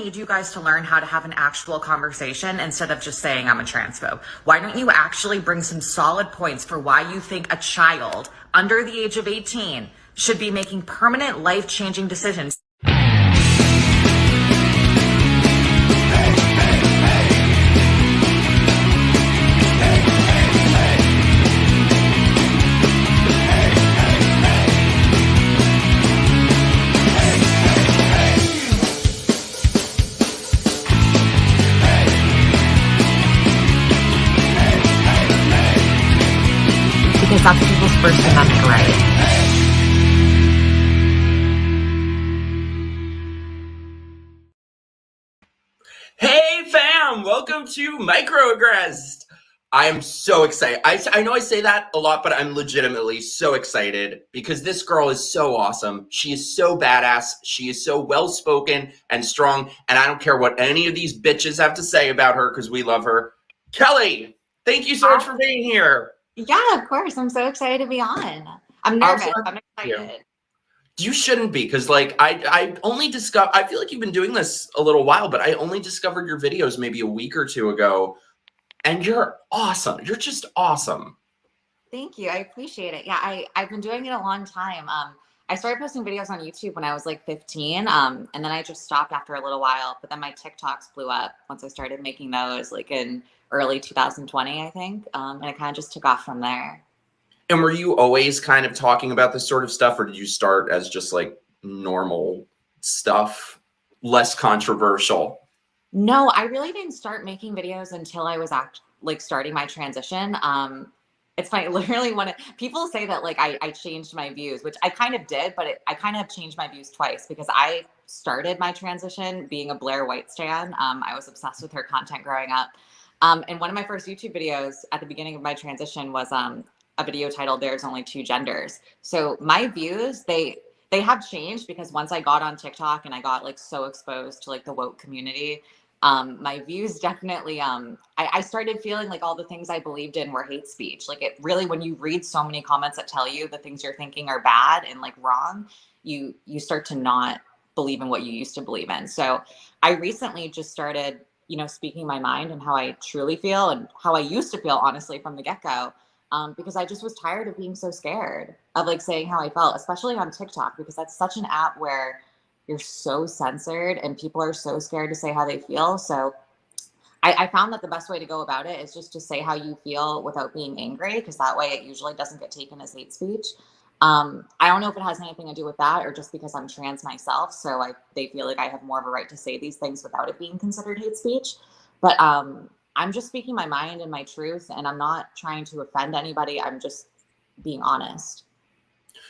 need you guys to learn how to have an actual conversation instead of just saying I'm a transphobe. Why don't you actually bring some solid points for why you think a child under the age of 18 should be making permanent life-changing decisions? Because that's people's First Amendment right. Hey fam, welcome to MIKEroaggress'd. I am so excited. I know I say that a lot, but I'm legitimately so excited because this girl is so awesome. She is so badass. She is so well-spoken and strong, and I don't care what any of these bitches have to say about her because we love her. Kelly, thank you so much for being here. Yeah, of course. I'm so excited to be on. I'm nervous. I'm excited. You shouldn't be, because like I only discovered, I feel like you've been doing this a little while, but I only discovered your videos maybe a week or two ago, and you're awesome. You're just awesome. Thank you. I appreciate it. Yeah, I've been doing it a long time. I started posting videos on YouTube when I was like 15, and then I just stopped after a little while, but then my TikToks blew up once I started making those like in early 2020, I think, and it kind of just took off from there. And were you always kind of talking about this sort of stuff, or did you start as just like normal stuff, less controversial? No, I really didn't start making videos until I was starting my transition. It's funny, literally when people say that like I changed my views, which I kind of did, but I kind of changed my views twice because I started my transition being a Blair White stan. I was obsessed with her content growing up. And one of my first YouTube videos at the beginning of my transition was a video titled "There's Only Two Genders." So my views, they have changed because once I got on TikTok and I got like so exposed to like the woke community, my views definitely, I started feeling like all the things I believed in were hate speech. Like it really, when you read so many comments that tell you the things you're thinking are bad and like wrong, you start to not believe in what you used to believe in. So I recently just started, speaking my mind and how I truly feel and how I used to feel, honestly, from the get-go. Because I just was tired of being so scared of like saying how I felt, especially on TikTok, because that's such an app where you're so censored and people are so scared to say how they feel. So I found that the best way to go about it is just to say how you feel without being angry, because that way it usually doesn't get taken as hate speech. I don't know if it has anything to do with that or just because I'm trans myself. So they feel like I have more of a right to say these things without it being considered hate speech. But I'm just speaking my mind and my truth, and I'm not trying to offend anybody. I'm just being honest.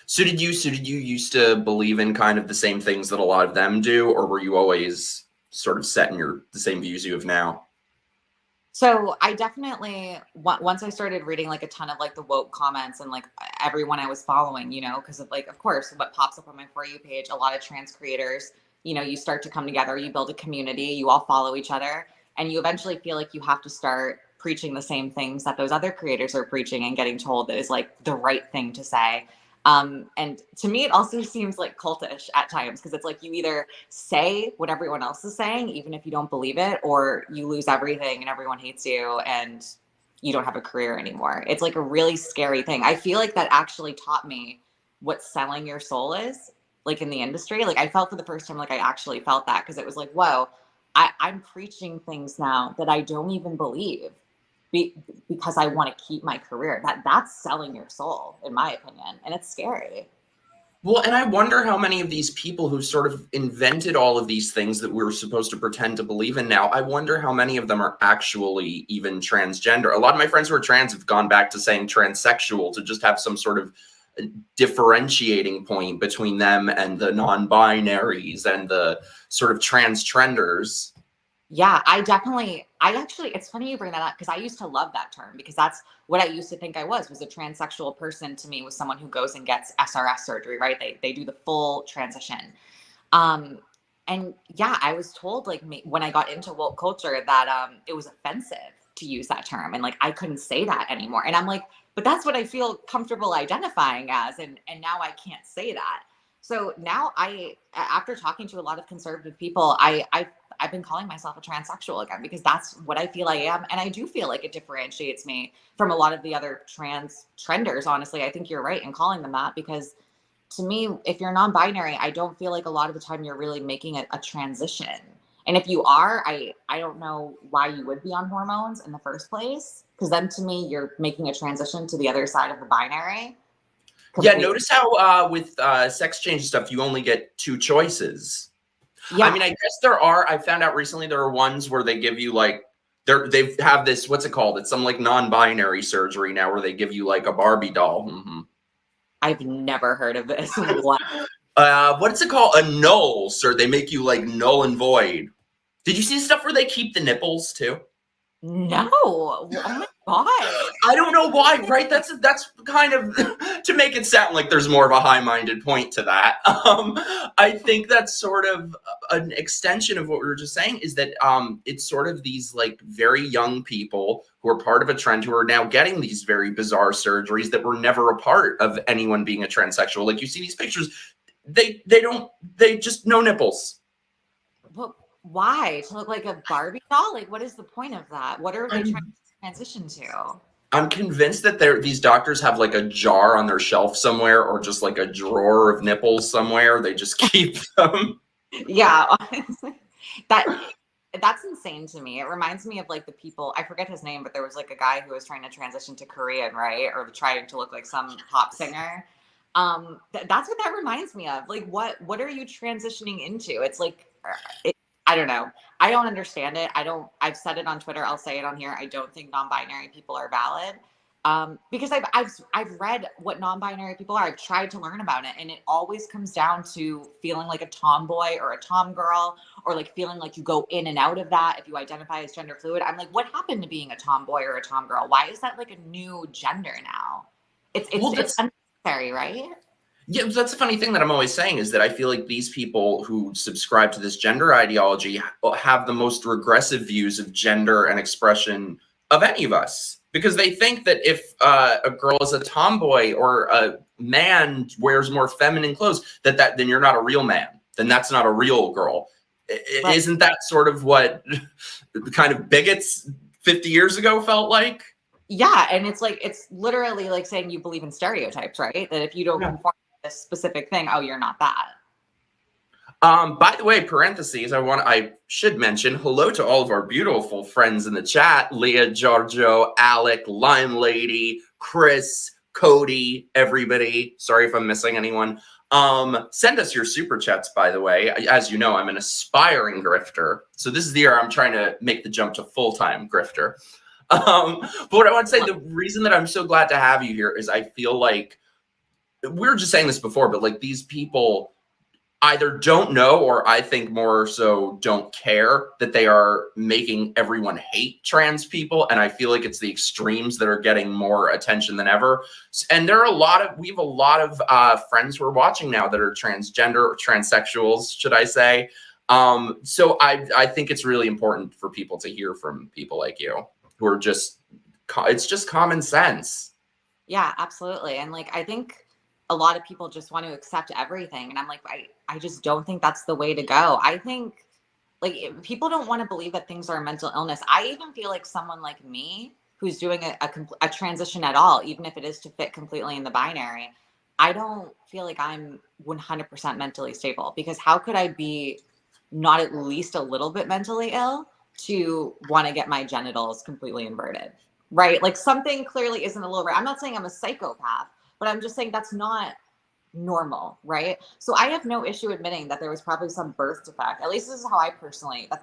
So did you used to believe in kind of the same things that a lot of them do, or were you always sort of set in the same views you have now? So I definitely, once I started reading like a ton of like the woke comments and like everyone I was following, because of like, of course, what pops up on my For You page, a lot of trans creators, you start to come together, you build a community, you all follow each other, and you eventually feel like you have to start preaching the same things that those other creators are preaching and getting told that is like the right thing to say. And to me, it also seems like cultish at times, because it's like you either say what everyone else is saying, even if you don't believe it, or you lose everything and everyone hates you and you don't have a career anymore. It's like a really scary thing. I feel like that actually taught me what selling your soul is like in the industry. Like I felt for the first time, like I actually felt that, because it was like, whoa, I'm preaching things now that I don't even believe. Because I want to keep my career. That's selling your soul, in my opinion, and it's scary. Well, and I wonder how many of these people who sort of invented all of these things that we were supposed to pretend to believe in now, I wonder how many of them are actually even transgender. A lot of my friends who are trans have gone back to saying transsexual to just have some sort of differentiating point between them and the non-binaries and the sort of trans trenders. Yeah, it's funny you bring that up, because I used to love that term, because that's what I used to think I was a transsexual person. To me, was someone who goes and gets SRS surgery, right? They do the full transition. And yeah, I was told like when I got into woke culture that it was offensive to use that term, and like I couldn't say that anymore. And I'm like, but that's what I feel comfortable identifying as, and now I can't say that. So now after talking to a lot of conservative people, I I've been calling myself a transsexual again, because that's what I feel I am. And I do feel like it differentiates me from a lot of the other trans trenders. Honestly, I think you're right in calling them that, because to me, if you're non-binary, I don't feel like a lot of the time you're really making a transition. And if you are, I don't know why you would be on hormones in the first place, because then to me, you're making a transition to the other side of the binary. Yeah, notice how with sex change stuff, you only get 2 choices. Yeah. I mean, I guess I found out recently there are ones where they give you like, they have this, what's it called? It's some like non-binary surgery now where they give you like a Barbie doll. I've never heard of this. What? What's it called? A null, sir. They make you like null and void. Did you see stuff where they keep the nipples too? No. Oh my God. I don't know why, right? That's kind of to make it sound like there's more of a high-minded point to that. I think that's sort of an extension of what we were just saying, is that it's sort of these like very young people who are part of a trend who are now getting these very bizarre surgeries that were never a part of anyone being a transsexual. Like you see these pictures, they just no nipples. Well, why? To look like a Barbie doll? Like, what is the point of that? What are they trying to transition to? I'm convinced that these doctors have like a jar on their shelf somewhere, or just like a drawer of nipples somewhere. They just keep them. Yeah, honestly, that's insane to me. It reminds me of like the people, I forget his name, but there was like a guy who was trying to transition to Korean, right? Or trying to look like some pop singer. That's what that reminds me of. Like, what are you transitioning into? It's like, I don't know. I don't understand it. I've said it on Twitter. I'll say it on here. I don't think non-binary people are valid. Because I've read what non-binary people are. I've tried to learn about it, and it always comes down to feeling like a tomboy or a tomgirl, or like feeling like you go in and out of that if you identify as gender fluid. I'm like, what happened to being a tomboy or a tomgirl? Why is that like a new gender now? It's unnecessary, right? Yeah, that's the funny thing that I'm always saying, is that I feel like these people who subscribe to this gender ideology have the most regressive views of gender and expression of any of us, because they think that if a girl is a tomboy or a man wears more feminine clothes, then you're not a real man. Then that's not a real girl. Right. Isn't that sort of what kind of bigots 50 years ago felt like? Yeah, and it's like, it's literally like saying you believe in stereotypes, right? That if you don't conform to this specific thing, oh, you're not that. By the way, parentheses, I should mention hello to all of our beautiful friends in the chat: Leah, Giorgio, Alec, Lime Lady, Chris, Cody, everybody. Sorry if I'm missing anyone. Send us your super chats, by the way. As you know, I'm an aspiring grifter. So this is the year I'm trying to make the jump to full-time grifter. But what I want to say, the reason that I'm so glad to have you here is I feel like, we were just saying this before, but like these people either don't know, or I think more so don't care, that they are making everyone hate trans people. And I feel like it's the extremes that are getting more attention than ever. And we have a lot of friends who are watching now that are transgender or transsexuals, should I say. So I think it's really important for people to hear from people like you, who are it's just common sense. Yeah, absolutely. And like, I think a lot of people just want to accept everything. And I'm like, I just don't think that's the way to go. I think like people don't want to believe that things are a mental illness. I even feel like someone like me who's doing a transition at all, even if it is to fit completely in the binary, I don't feel like I'm 100% mentally stable, because how could I be not at least a little bit mentally ill to want to get my genitals completely inverted, right? Like something clearly isn't a little right. I'm not saying I'm a psychopath, but I'm just saying that's not normal, right? So I have no issue admitting that there was probably some birth defect. At least this is how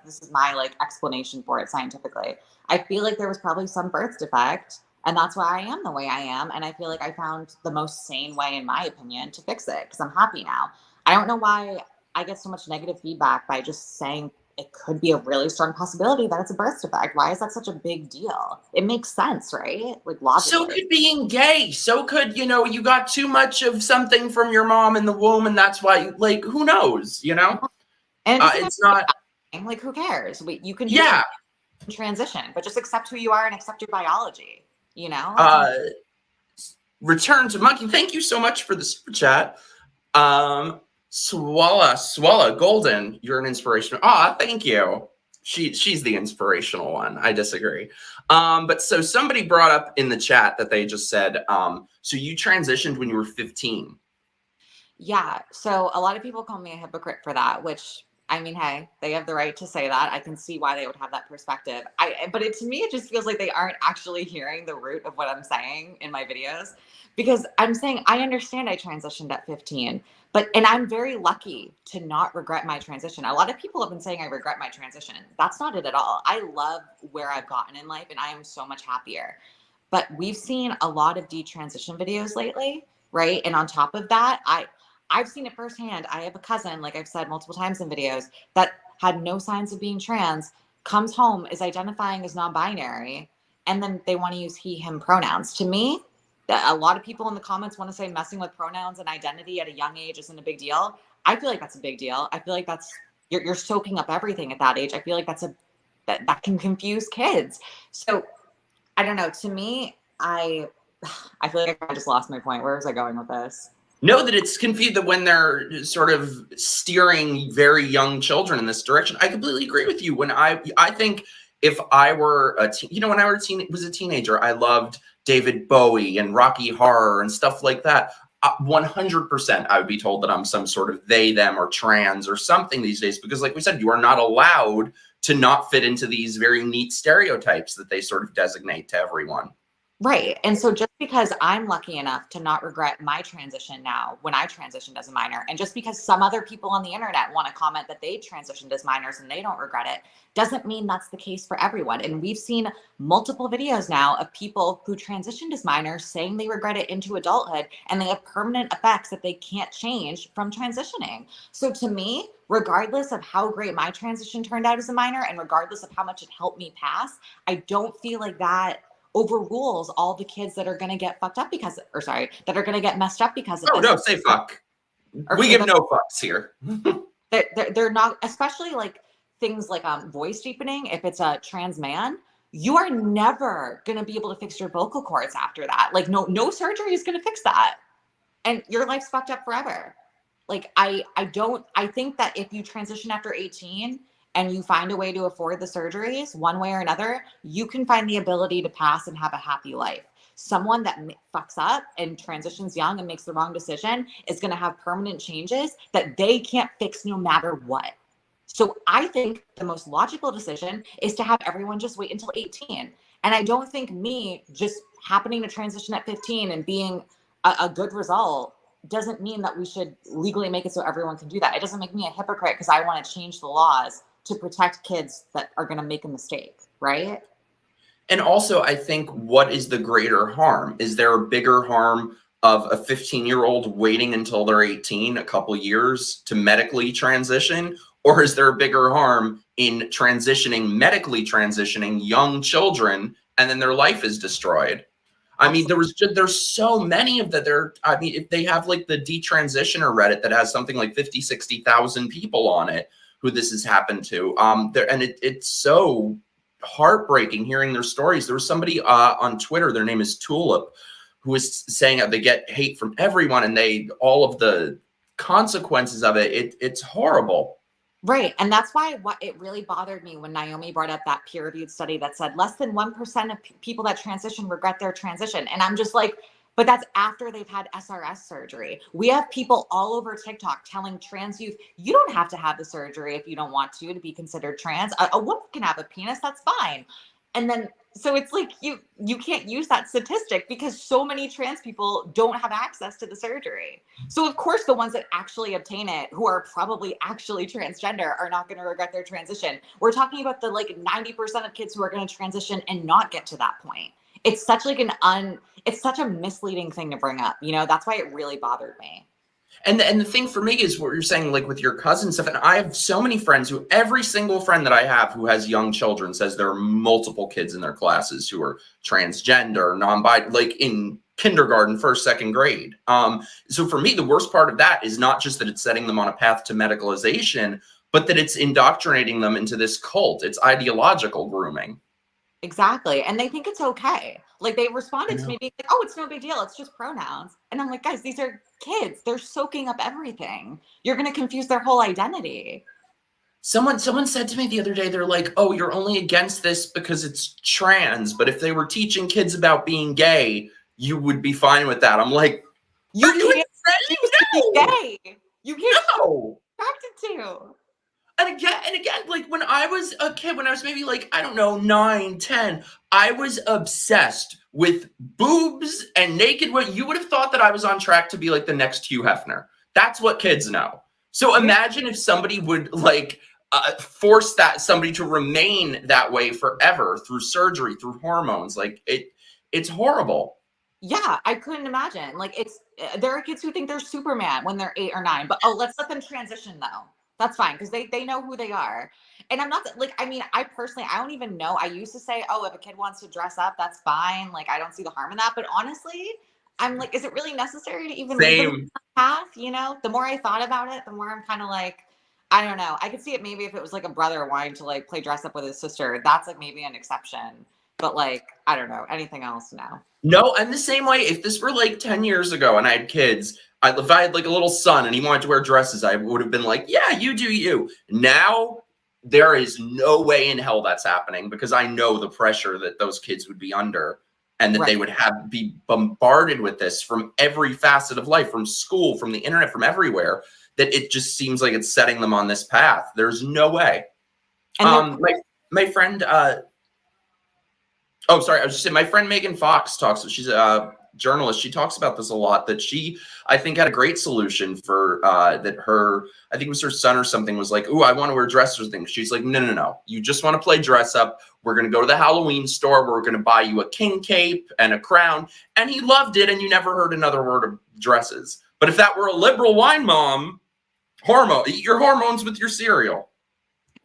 this is my like explanation for it scientifically. I feel like there was probably some birth defect, and that's why I am the way I am. And I feel like I found the most sane way, in my opinion, to fix it, because I'm happy now. I don't know why I get so much negative feedback by just saying it could be a really strong possibility that it's a birth defect. Why is that such a big deal? It makes sense, right? Like logically. So could being gay. So could, you got too much of something from your mom in the womb, and that's why, like, who knows, And it's not like, who cares? You can do transition, but just accept who you are and accept your biology, Return to Monkey. Thank you so much for the super chat. Swalla Golden, you're an inspirational. Ah, thank you. She's the inspirational one. I disagree. But so somebody brought up in the chat that they just said, so you transitioned when you were 15. Yeah. So a lot of people call me a hypocrite for that, which I mean, hey, they have the right to say that. I can see why they would have that perspective. But to me, it just feels like they aren't actually hearing the root of what I'm saying in my videos, because I'm saying I understand I transitioned at 15, and I'm very lucky to not regret my transition. A lot of people have been saying I regret my transition. That's not it at all. I love where I've gotten in life, and I am so much happier. But we've seen a lot of detransition videos lately, right? And on top of that, I've seen it firsthand. I have a cousin, like I've said multiple times in videos, that had no signs of being trans, comes home, is identifying as non-binary, and then they want to use he, him pronouns. To me, a lot of people in the comments want to say messing with pronouns and identity at a young age isn't a big deal. I feel like that's a big deal. I feel like you're soaking up everything at that age. I feel like that can confuse kids. So I don't know. To me, I feel like I just lost my point. Where was I going with this? Know that it's confused that when they're sort of steering very young children in this direction. I completely agree with you. When I think if I were when I was a teenager, I loved David Bowie and Rocky Horror and stuff like that. 100% I would be told that I'm some sort of they, them, or trans or something these days, because like we said, you are not allowed to not fit into these very neat stereotypes that they sort of designate to everyone. Right. And so just because I'm lucky enough to not regret my transition now when I transitioned as a minor, and just because some other people on the internet want to comment that they transitioned as minors and they don't regret it, doesn't mean that's the case for everyone. And we've seen multiple videos now of people who transitioned as minors saying they regret it into adulthood, and they have permanent effects that they can't change from transitioning. So to me, regardless of how great my transition turned out as a minor, and regardless of how much it helped me pass, I don't feel like that overrules all the kids that are going to get fucked up that are going to get messed up because of this. No, say fuck. We give no fucks here. They're not, especially like things like voice deepening. If it's a trans man, you are never going to be able to fix your vocal cords after that. Like no surgery is going to fix that, and your life's fucked up forever. Like I think that if you transition after 18 and you find a way to afford the surgeries one way or another, you can find the ability to pass and have a happy life. Someone that fucks up and transitions young and makes the wrong decision is going to have permanent changes that they can't fix no matter what. So I think the most logical decision is to have everyone just wait until 18. And I don't think me just happening to transition at 15 and being a good result doesn't mean that we should legally make it so everyone can do that. It doesn't make me a hypocrite because I want to change the laws to protect kids that are going to make a mistake, right? And also, I think, what is the greater harm? Is there a bigger harm of a 15-year-old waiting until they're 18, a couple years to medically transition? Or is there a bigger harm in medically transitioning young children, and then their life is destroyed? I mean, there's so many of that. If they have like the detransitioner Reddit that has something like 50, 60,000 people on it who this has happened to. It's so heartbreaking hearing their stories. There was somebody on Twitter, their name is Tulip, who is saying that they get hate from everyone, and all of the consequences of it. It's horrible. Right. And that's why it really bothered me when Naomi brought up that peer-reviewed study that said less than 1% of people that transition regret their transition. And I'm just like, but that's after they've had SRS surgery. We have people all over TikTok telling trans youth, you don't have to have the surgery if you don't want to be considered trans. A woman can have a penis, that's fine. And then, so it's like, you can't use that statistic because so many trans people don't have access to the surgery. So of course, the ones that actually obtain it, who are probably actually transgender, are not going to regret their transition. We're talking about the like 90% of kids who are going to transition and not get to that point. It's such like it's such a misleading thing to bring up. That's why it really bothered me. And the thing for me is what you're saying, like with your cousin stuff. And I have so many friends every single friend that I have who has young children says there are multiple kids in their classes who are transgender, non-binary, like in kindergarten, first, second grade. So for me, the worst part of that is not just that it's setting them on a path to medicalization, but that it's indoctrinating them into this cult. It's ideological grooming. Exactly. And they think it's okay. Like they I responded to know. me being like, oh, it's no big deal. It's just pronouns. And I'm like, guys, these are kids. They're soaking up everything. You're going to confuse their whole identity. Someone said to me the other day, they're like, "Oh, you're only against this because it's trans, but if they were teaching kids about being gay, you would be fine with that." I'm like, You "Are you can't insane? choose to be No, gay. You can't choose no." to be attracted to. And again, like when I was a kid, when I was maybe like, I don't know, 9, 10, I was obsessed with boobs and naked women. You would have thought that I was on track to be like the next Hugh Hefner. That's what kids know. So Yeah. imagine if somebody would like force somebody to remain that way forever through surgery, through hormones. Like it's horrible. Yeah, I couldn't imagine. Like there are kids who think they're Superman when they're 8 or 9, but oh, let's let them transition though. That's fine because they know who they are. And I'm not like I mean, I personally I don't even know. I used to say, oh, if a kid wants to dress up, that's fine. Like I don't see the harm in that. But honestly, I'm like, is it really necessary to even lead them on Same. that path? You know, the more I thought about it, the more I'm kind of like, I don't know. I could see it maybe if it was like a brother wanting to like play dress up with his sister. That's like maybe an exception. But like, I don't know. Anything else? No. No, I'm the same way. If this were like 10 years ago and I had kids, if I had like a little son and he wanted to wear dresses, I would have been like, yeah, you do you. Now, there is no way in hell that's happening because I know the pressure that those kids would be under and that Right. they would be bombarded with this from every facet of life, from school, from the internet, from everywhere, that it just seems like it's setting them on this path. There's no way. And My friend, oh, sorry. I was just saying, my friend Megan Fox talks. She's a journalist. She talks about this a lot. That she, I think, had a great solution for that. I think it was her son or something, was like, "Ooh, I want to wear dresses or things." She's like, "No, no, no. You just want to play dress up. We're going to go to the Halloween store. We're going to buy you a king cape and a crown." And he loved it. And you never heard another word of dresses. But if that were a liberal wine mom, eat your hormones with your cereal.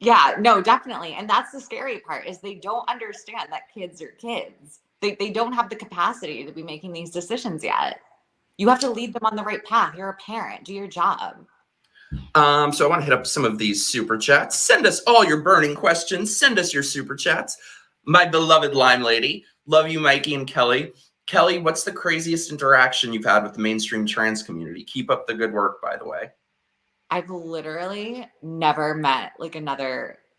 yeah, no, definitely. And that's the scary part is they don't understand that kids are kids. They don't have the capacity to be making these decisions yet. You have to lead them on the right path. You're a parent. Do your job. So I want to hit up some of these super chats. Send us all your burning questions. Send us your super chats. My beloved Lime Lady. Love you, Mikey and Kelly. Kelly, what's the craziest interaction you've had with the mainstream trans community? Keep up the good work, by the way. I've literally never met like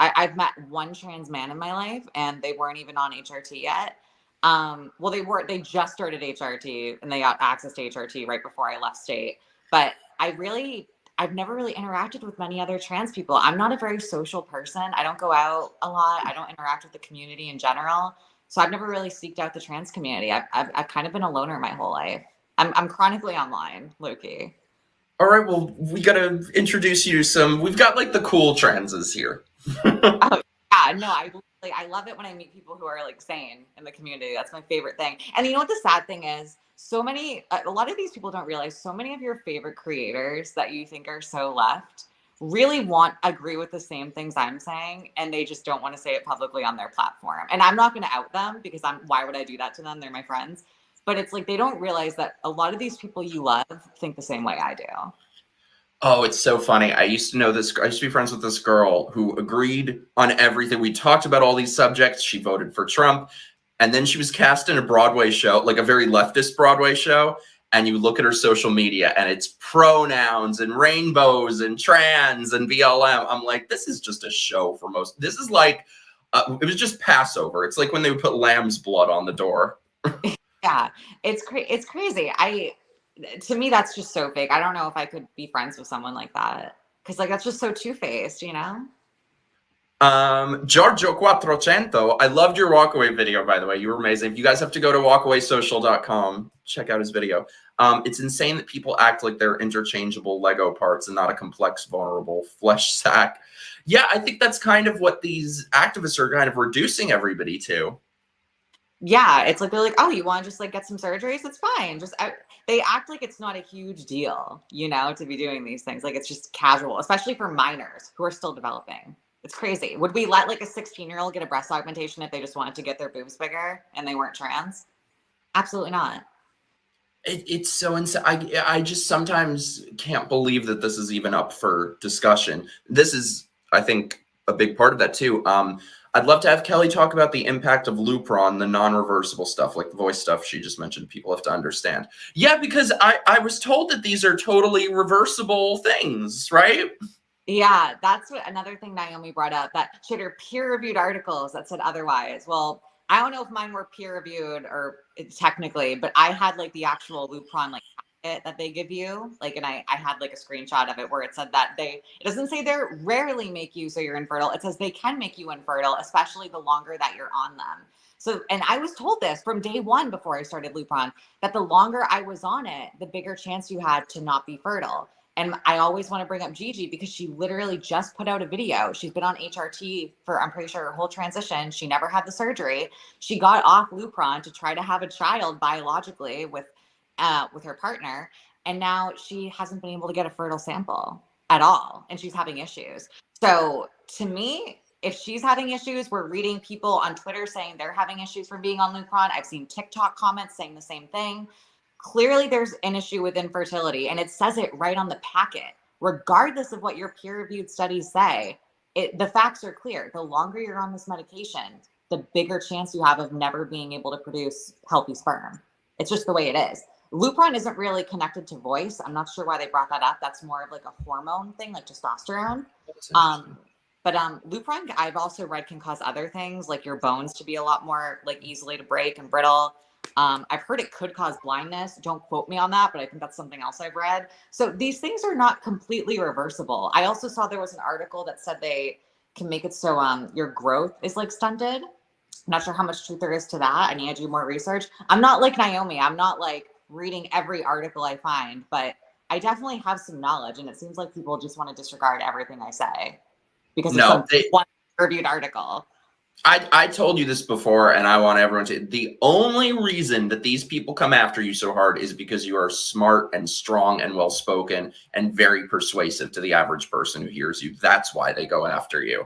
I've met one trans man in my life and they weren't even on HRT yet. Well, they just started HRT and they got access to HRT right before I left state. But I've never really interacted with many other trans people. I'm not a very social person. I don't go out a lot. I don't interact with the community in general. So I've never really seeked out the trans community. I've kind of been a loner my whole life. I'm chronically online, Loki. All right, well, we got to introduce you to we've got like the cool transes here. Oh, yeah, no, I love it when I meet people who are like sane in the community. That's my favorite thing. And you know what the sad thing is? A lot of these people don't realize so many of your favorite creators that you think are so left really agree with the same things I'm saying, and they just don't want to say it publicly on their platform. And I'm not going to out them because why would I do that to them? They're my friends. But it's like they don't realize that a lot of these people you love think the same way I do. Oh, it's so funny. I used to be friends with this girl who agreed on everything. We talked about all these subjects. She voted for Trump. And then she was cast in a Broadway show, like a very leftist Broadway show. And you look at her social media and it's pronouns and rainbows and trans and BLM. I'm like, this is just a show for most. This is like, it was just Passover. It's like when they would put lamb's blood on the door. Yeah, it's crazy. To me, that's just so fake. I don't know if I could be friends with someone like that because like that's just so two-faced, you know? Giorgio 400, I loved your walkaway video, by the way. You were amazing. If you guys have to go to walkawaysocial.com, check out his video. It's insane that people act like they're interchangeable Lego parts and not a complex, vulnerable flesh sack. Yeah, I think that's kind of what these activists are kind of reducing everybody to. Yeah, it's like they're like, oh, you want to just like get some surgeries? It's fine. They act like it's not a huge deal, you know, to be doing these things. Like it's just casual, especially for minors who are still developing. It's crazy. Would we let like a 16-year-old get a breast augmentation if they just wanted to get their boobs bigger and they weren't trans? Absolutely not. It's so insane. I just sometimes can't believe that this is even up for discussion. This is, I think, a big part of that too. I'd love to have Kelly talk about the impact of Lupron, the non-reversible stuff, like the voice stuff she just mentioned. People have to understand. Yeah, because I was told that these are totally reversible things, right? Yeah, that's what another thing Naomi brought up, that she had her peer-reviewed articles that said otherwise. Well, I don't know if mine were peer-reviewed or technically, but I had like the actual Lupron like packet that they give you, like, and I had like a screenshot of it where it said that it doesn't say they're rarely make you so you're infertile. It says they can make you infertile, especially the longer that you're on them. So, and I was told this from day one before I started Lupron, that the longer I was on it, the bigger chance you had to not be fertile. And I always want to bring up Gigi because she literally just put out a video. She's been on HRT for, I'm pretty sure, her whole transition. She never had the surgery. She got off Lupron to try to have a child biologically with her partner. And now she hasn't been able to get a fertile sample at all. And she's having issues. So to me, if she's having issues, we're reading people on Twitter saying they're having issues from being on Lupron. I've seen TikTok comments saying the same thing. Clearly there's an issue with infertility, and it says it right on the packet. Regardless of what your peer-reviewed studies say, the facts are clear. The longer you're on this medication, the bigger chance you have of never being able to produce healthy sperm. It's just the way it is. Lupron isn't really connected to voice. I'm not sure why they brought that up. That's more of like a hormone thing, like testosterone. But Lupron, I've also read, can cause other things, like your bones to be a lot more like easily to break and brittle. I've heard it could cause blindness. Don't quote me on that, but I think that's something else I've read. So these things are not completely reversible. I also saw there was an article that said they can make it so your growth is like stunted. I'm not sure how much truth there is to that. I need to do more research. I'm not like Naomi. I'm not like reading every article I find, but I definitely have some knowledge, and it seems like people just want to disregard everything I say because it's some one reviewed article. I told you this before, and I want everyone to, the only reason that these people come after you so hard is because you are smart and strong and well-spoken and very persuasive to the average person who hears you. That's why they go after you.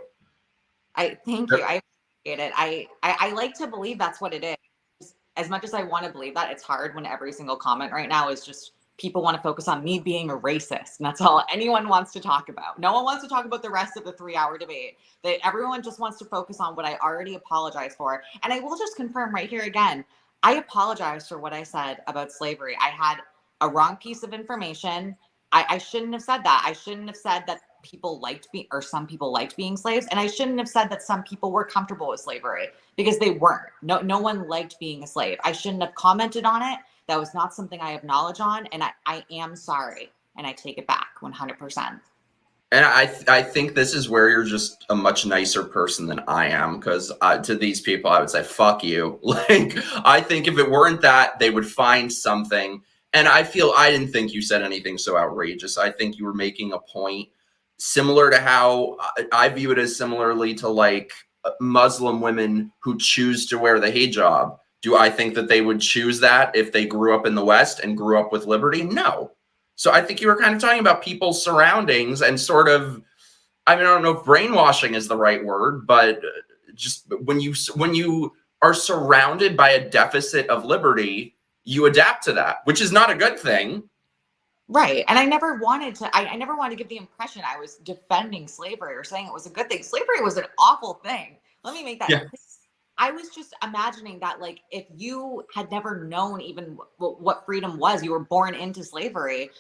Thank you. I appreciate it. I like to believe that's what it is. As much as I want to believe that, it's hard when every single comment right now is just people want to focus on me being a racist. And that's all anyone wants to talk about. No one wants to talk about the rest of the 3-hour debate. That everyone just wants to focus on what I already apologized for. And I will just confirm right here again, I apologize for what I said about slavery. I had a wrong piece of information. I shouldn't have said that. I shouldn't have said that people liked being, or some people liked being slaves. And I shouldn't have said that some people were comfortable with slavery, because they weren't. No one liked being a slave. I shouldn't have commented on it. That was not something I have knowledge on, and I am sorry, and I take it back 100%. And I think this is where you're just a much nicer person than I am, because to these people, I would say, fuck you. Like, I think if it weren't that, they would find something. And I didn't think you said anything so outrageous. I think you were making a point similar to how I view it as similarly to like Muslim women who choose to wear the hijab. Do I think that they would choose that if they grew up in the West and grew up with liberty? No. So I think you were kind of talking about people's surroundings and sort of, I mean, I don't know if brainwashing is the right word, but just when you are surrounded by a deficit of liberty, you adapt to that, which is not a good thing. Right. And I never wanted to give the impression I was defending slavery or saying it was a good thing. Slavery was an awful thing. Let me make that clear. I was just imagining that, like, if you had never known even what freedom was, you were born into slavery,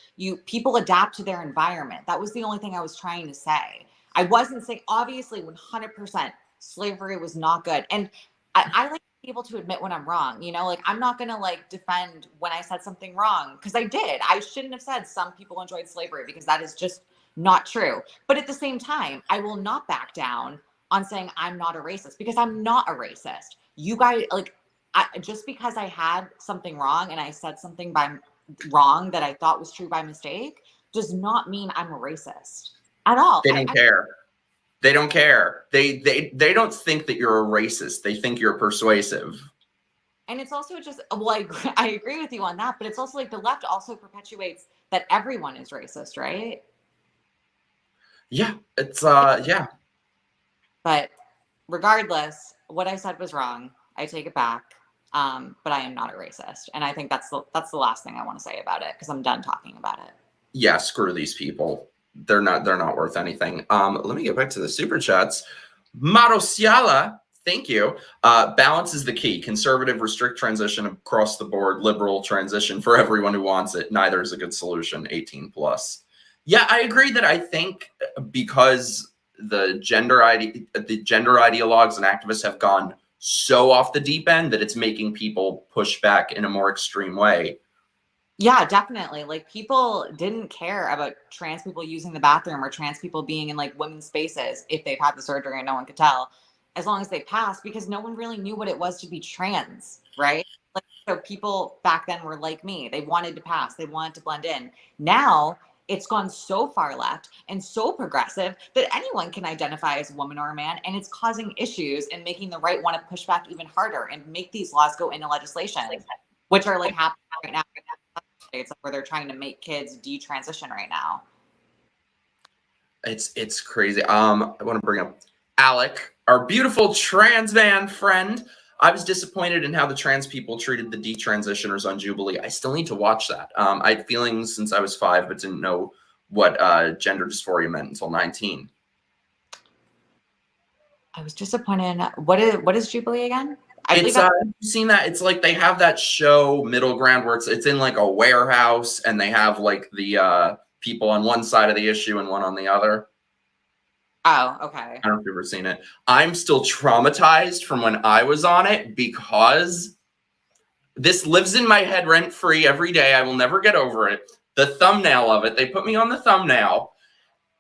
people adapt to their environment. That was the only thing I was trying to say. I wasn't saying, obviously, 100% slavery was not good. And I like to be able to admit when I'm wrong, you know, like, I'm not going to like defend when I said something wrong, because I did. I shouldn't have said some people enjoyed slavery, because that is just not true. But at the same time, I will not back down on saying I'm not a racist, because I'm not a racist. You guys, like, just because I had something wrong and I said something wrong that I thought was true by mistake does not mean I'm a racist at all. They don't care. They don't care. They don't think that you're a racist. They think you're persuasive. And it's also just, well, I agree with you on that, but it's also like the left also perpetuates that everyone is racist, right? Yeah, it's yeah. But regardless, what I said was wrong. I take it back. But I am not a racist. And I think that's the last thing I want to say about it, because I'm done talking about it. Yeah, screw these people. They're not worth anything. Let me get back to the super chats. Marosiala, thank you. Balance is the key. Conservative, restrict transition across the board. Liberal transition for everyone who wants it. Neither is a good solution. 18 plus. Yeah, I agree that I think because the gender ideologues and activists have gone so off the deep end that it's making people push back in a more extreme way. Yeah, definitely. Like, people didn't care about trans people using the bathroom or trans people being in like women's spaces if they've had the surgery and no one could tell, as long as they passed, because no one really knew what it was to be trans, right? Like, so people back then were like me. They wanted to pass. They wanted to blend in. Now it's gone so far left and so progressive that anyone can identify as a woman or a man, and it's causing issues and making the right want to push back even harder and make these laws go into legislation, which are like happening right now. It's where they're trying to make kids detransition right now. It's crazy. I want to bring up Alec, our beautiful trans man friend. I was disappointed in how the trans people treated the detransitioners on Jubilee. I still need to watch that. I had feelings since I was 5, but didn't know what gender dysphoria meant until 19. I was disappointed. What is Jubilee again? It's you've seen that? It's like they have that show Middle Ground where it's in like a warehouse and they have like the people on one side of the issue and one on the other. Oh, okay. I don't know if you've ever seen it. I'm still traumatized from when I was on it because this lives in my head rent free every day. I will never get over it. The thumbnail of it, they put me on the thumbnail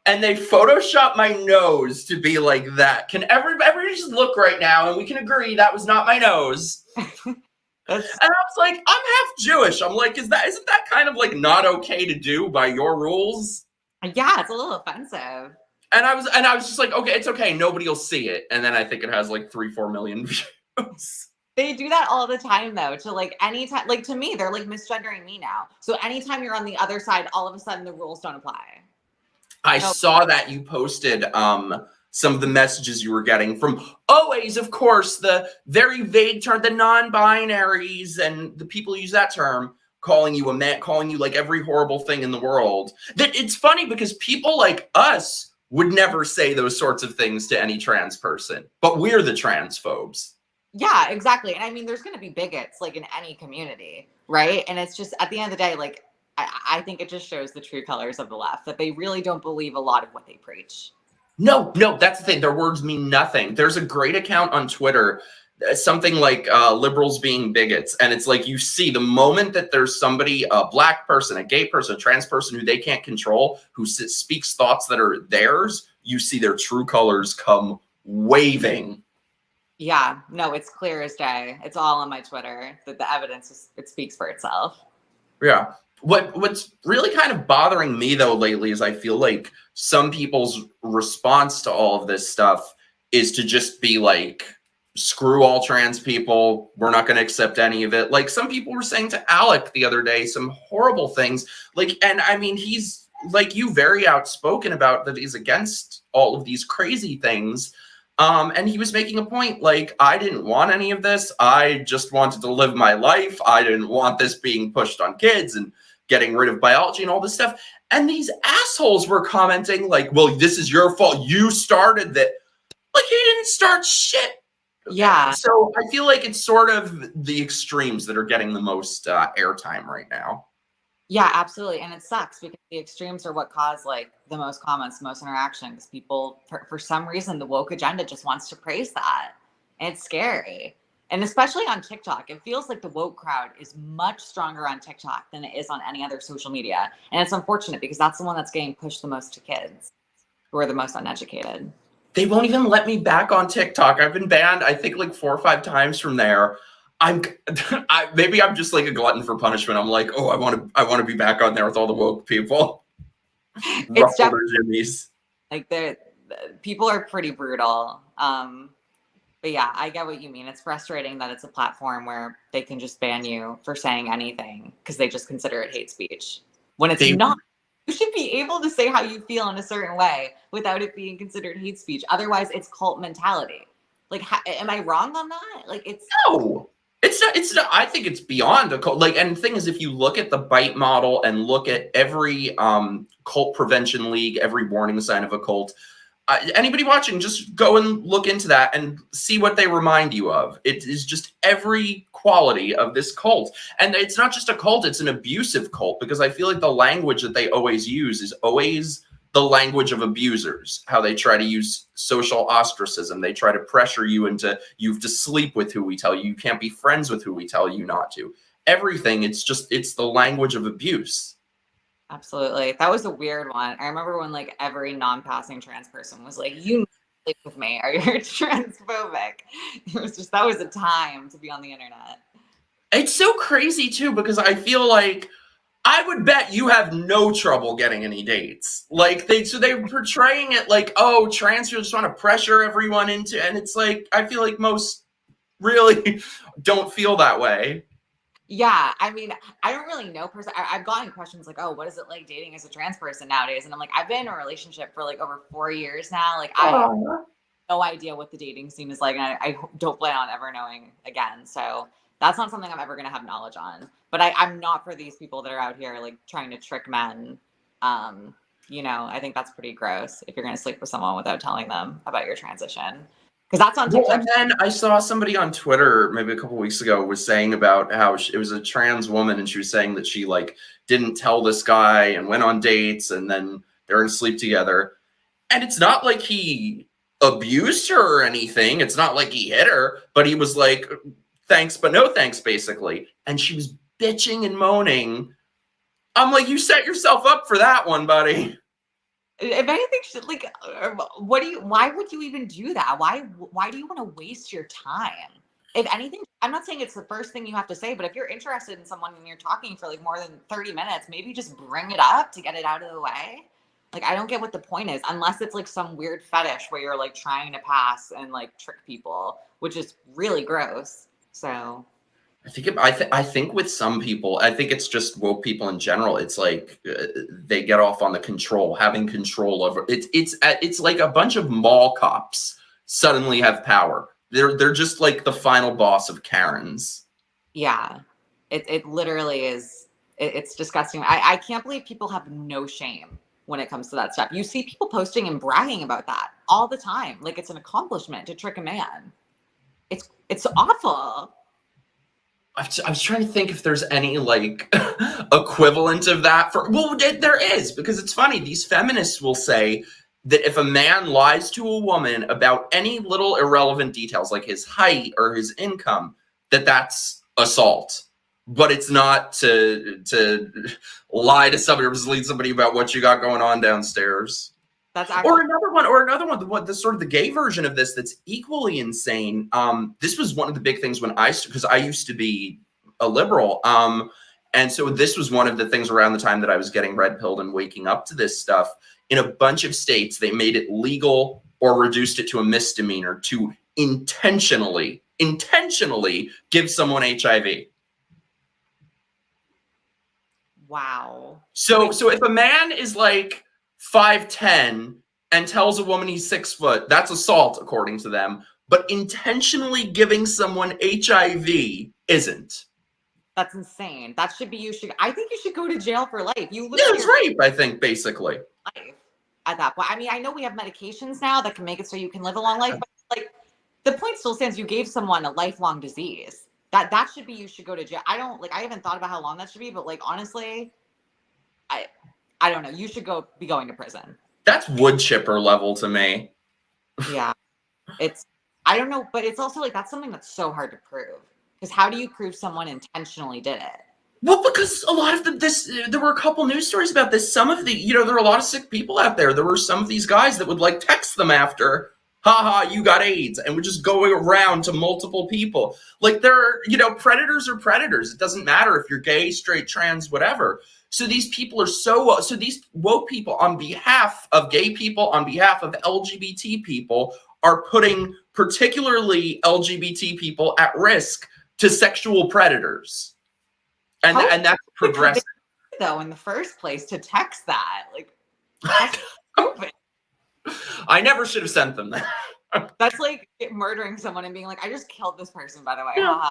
and they Photoshop my nose to be like that. Can everybody just look right now and we can agree that was not my nose? And I was like, I'm half Jewish. I'm like, isn't that kind of like not okay to do by your rules? Yeah, it's a little offensive. And I was just like, okay, it's okay. Nobody will see it. And then I think it has like 3-4 million views. They do that all the time though, to like anytime, like to me, they're like misgendering me now. So anytime you're on the other side, all of a sudden the rules don't apply. I saw that you posted some of the messages you were getting from always, of course, the very vague term, the non-binaries, and the people use that term, calling you a man, calling you like every horrible thing in the world. That it's funny because people like us would never say those sorts of things to any trans person, but we're the transphobes. Yeah, exactly. And I mean, there's going to be bigots like in any community, right? And it's just at the end of the day, like, I think it just shows the true colors of the left, that they really don't believe a lot of what they preach. No, that's the thing. Their words mean nothing. There's a great account on Twitter, something like liberals being bigots. And it's like you see the moment that there's somebody, a black person, a gay person, a trans person who they can't control, who speaks thoughts that are theirs, you see their true colors come waving. Yeah, no, it's clear as day. It's all on my Twitter that the evidence, it speaks for itself. Yeah. What's really kind of bothering me though lately is I feel like some people's response to all of this stuff is to just be like, screw all trans people. We're not going to accept any of it. Like some people were saying to Alec the other day, some horrible things. Like, and I mean, he's like you, very outspoken about that he's against all of these crazy things. And he was making a point like, I didn't want any of this. I just wanted to live my life. I didn't want this being pushed on kids and getting rid of biology and all this stuff. And these assholes were commenting like, well, this is your fault. You started that. Like, he didn't start shit. Yeah. So I feel like it's sort of the extremes that are getting the most airtime right now. Yeah, absolutely. And it sucks because the extremes are what cause like the most comments, most interaction, because people, for some reason, the woke agenda just wants to praise that. And it's scary. And especially on TikTok, it feels like the woke crowd is much stronger on TikTok than it is on any other social media. And it's unfortunate because that's the one that's getting pushed the most to kids who are the most uneducated. They won't even let me back on TikTok. I've been banned, I think, like 4 or 5 times from there. Maybe I'm just like a glutton for punishment. I'm like, oh, I want to be back on there with all the woke people. It's definitely like the people are pretty brutal. But yeah, I get what you mean. It's frustrating that it's a platform where they can just ban you for saying anything because they just consider it hate speech when it's not. You should be able to say how you feel in a certain way without it being considered hate speech. Otherwise, it's cult mentality. Like, am I wrong on that? Like, it's no. It's not. I think it's beyond a cult. Like, and the thing is, if you look at the BITE model and look at every cult prevention league, every warning sign of a cult, anybody watching, just go and look into that and see what they remind you of. It is just every quality of this cult. And it's not just a cult, it's an abusive cult, because I feel like the language that they always use is always the language of abusers, how they try to use social ostracism. They try to pressure you into, you have to sleep with who we tell you, you can't be friends with who we tell you not to. Everything, it's the language of abuse. Absolutely. That was a weird one. I remember when like every non-passing trans person was like, you sleep with me or you're transphobic. It was just, that was a time to be on the internet. It's so crazy too, because I feel like I would bet you have no trouble getting any dates. Like they're portraying it like, oh, trans people just want to pressure everyone into, and it's like, I feel like most really don't feel that way. Yeah, I mean, I don't really know I've gotten questions like, oh, what is it like dating as a trans person nowadays? And I'm like, I've been in a relationship for like over 4 years now. Like, I have no idea what the dating scene is like, and I don't plan on ever knowing again. So that's not something I'm ever going to have knowledge on. But I'm not for these people that are out here like trying to trick men. You know, I think that's pretty gross if you're going to sleep with someone without telling them about your transition. Because that's on TikTok. Well, and then I saw somebody on Twitter maybe a couple weeks ago was saying about how it was a trans woman, and she was saying that she like didn't tell this guy and went on dates, and then they're in sleep together. And it's not like he abused her or anything. It's not like he hit her, but he was like, thanks, but no thanks, basically. And she was bitching and moaning. I'm like, you set yourself up for that one, buddy. If anything, like, why would you even do that? Why do you want to waste your time? If anything, I'm not saying it's the first thing you have to say, but if you're interested in someone and you're talking for like more than 30 minutes, maybe just bring it up to get it out of the way. Like, I don't get what the point is, unless it's like some weird fetish where you're like trying to pass and like trick people, which is really gross. So I think with some people, I think it's just woke people in general. It's like they get off on the control, having control over it. It's like a bunch of mall cops suddenly have power. They're just like the final boss of Karens. Yeah, it literally is. It's disgusting. I can't believe people have no shame when it comes to that stuff. You see people posting and bragging about that all the time, like it's an accomplishment to trick a man. It's awful. I was trying to think if there's any like equivalent of that there is, because it's funny. These feminists will say that if a man lies to a woman about any little irrelevant details, like his height or his income, that's assault. But it's not to lie to somebody or mislead somebody about what you got going on downstairs. That's actually- or another one, the sort of the gay version of this that's equally insane. This was one of the big things when because I used to be a liberal. And so this was one of the things around the time that I was getting red pilled and waking up to this stuff. In a bunch of states, they made it legal or reduced it to a misdemeanor to intentionally give someone HIV. Wow. So if a man is like 5'10" and tells a woman he's 6 foot, that's assault according to them. But intentionally giving someone HIV isn't. That's insane. That should be I think you should go to jail for life. You Yeah, it's rape, I think, basically. Life at that point. I mean, I know we have medications now that can make it so you can live a long life, but like the point still stands. You gave someone a lifelong disease. That should be, you should go to jail. I haven't thought about how long that should be, but like honestly, I don't know. You should be going to prison. That's wood chipper level to me. Yeah. I don't know, but it's also like, that's something that's so hard to prove. Because how do you prove someone intentionally did it? Well, because a lot of there were a couple news stories about this. Some of there are a lot of sick people out there. There were some of these guys that would like text them after, haha, you got AIDS, and would just go around to multiple people. Like predators are predators. It doesn't matter if you're gay, straight, trans, whatever. So these people are these woke people on behalf of gay people, on behalf of LGBT people, are putting particularly LGBT people at risk to sexual predators. And that's progressive. Though, in the first place, to text that, like, I never should have sent them that. That's like murdering someone and being like, I just killed this person, by the way. Yeah.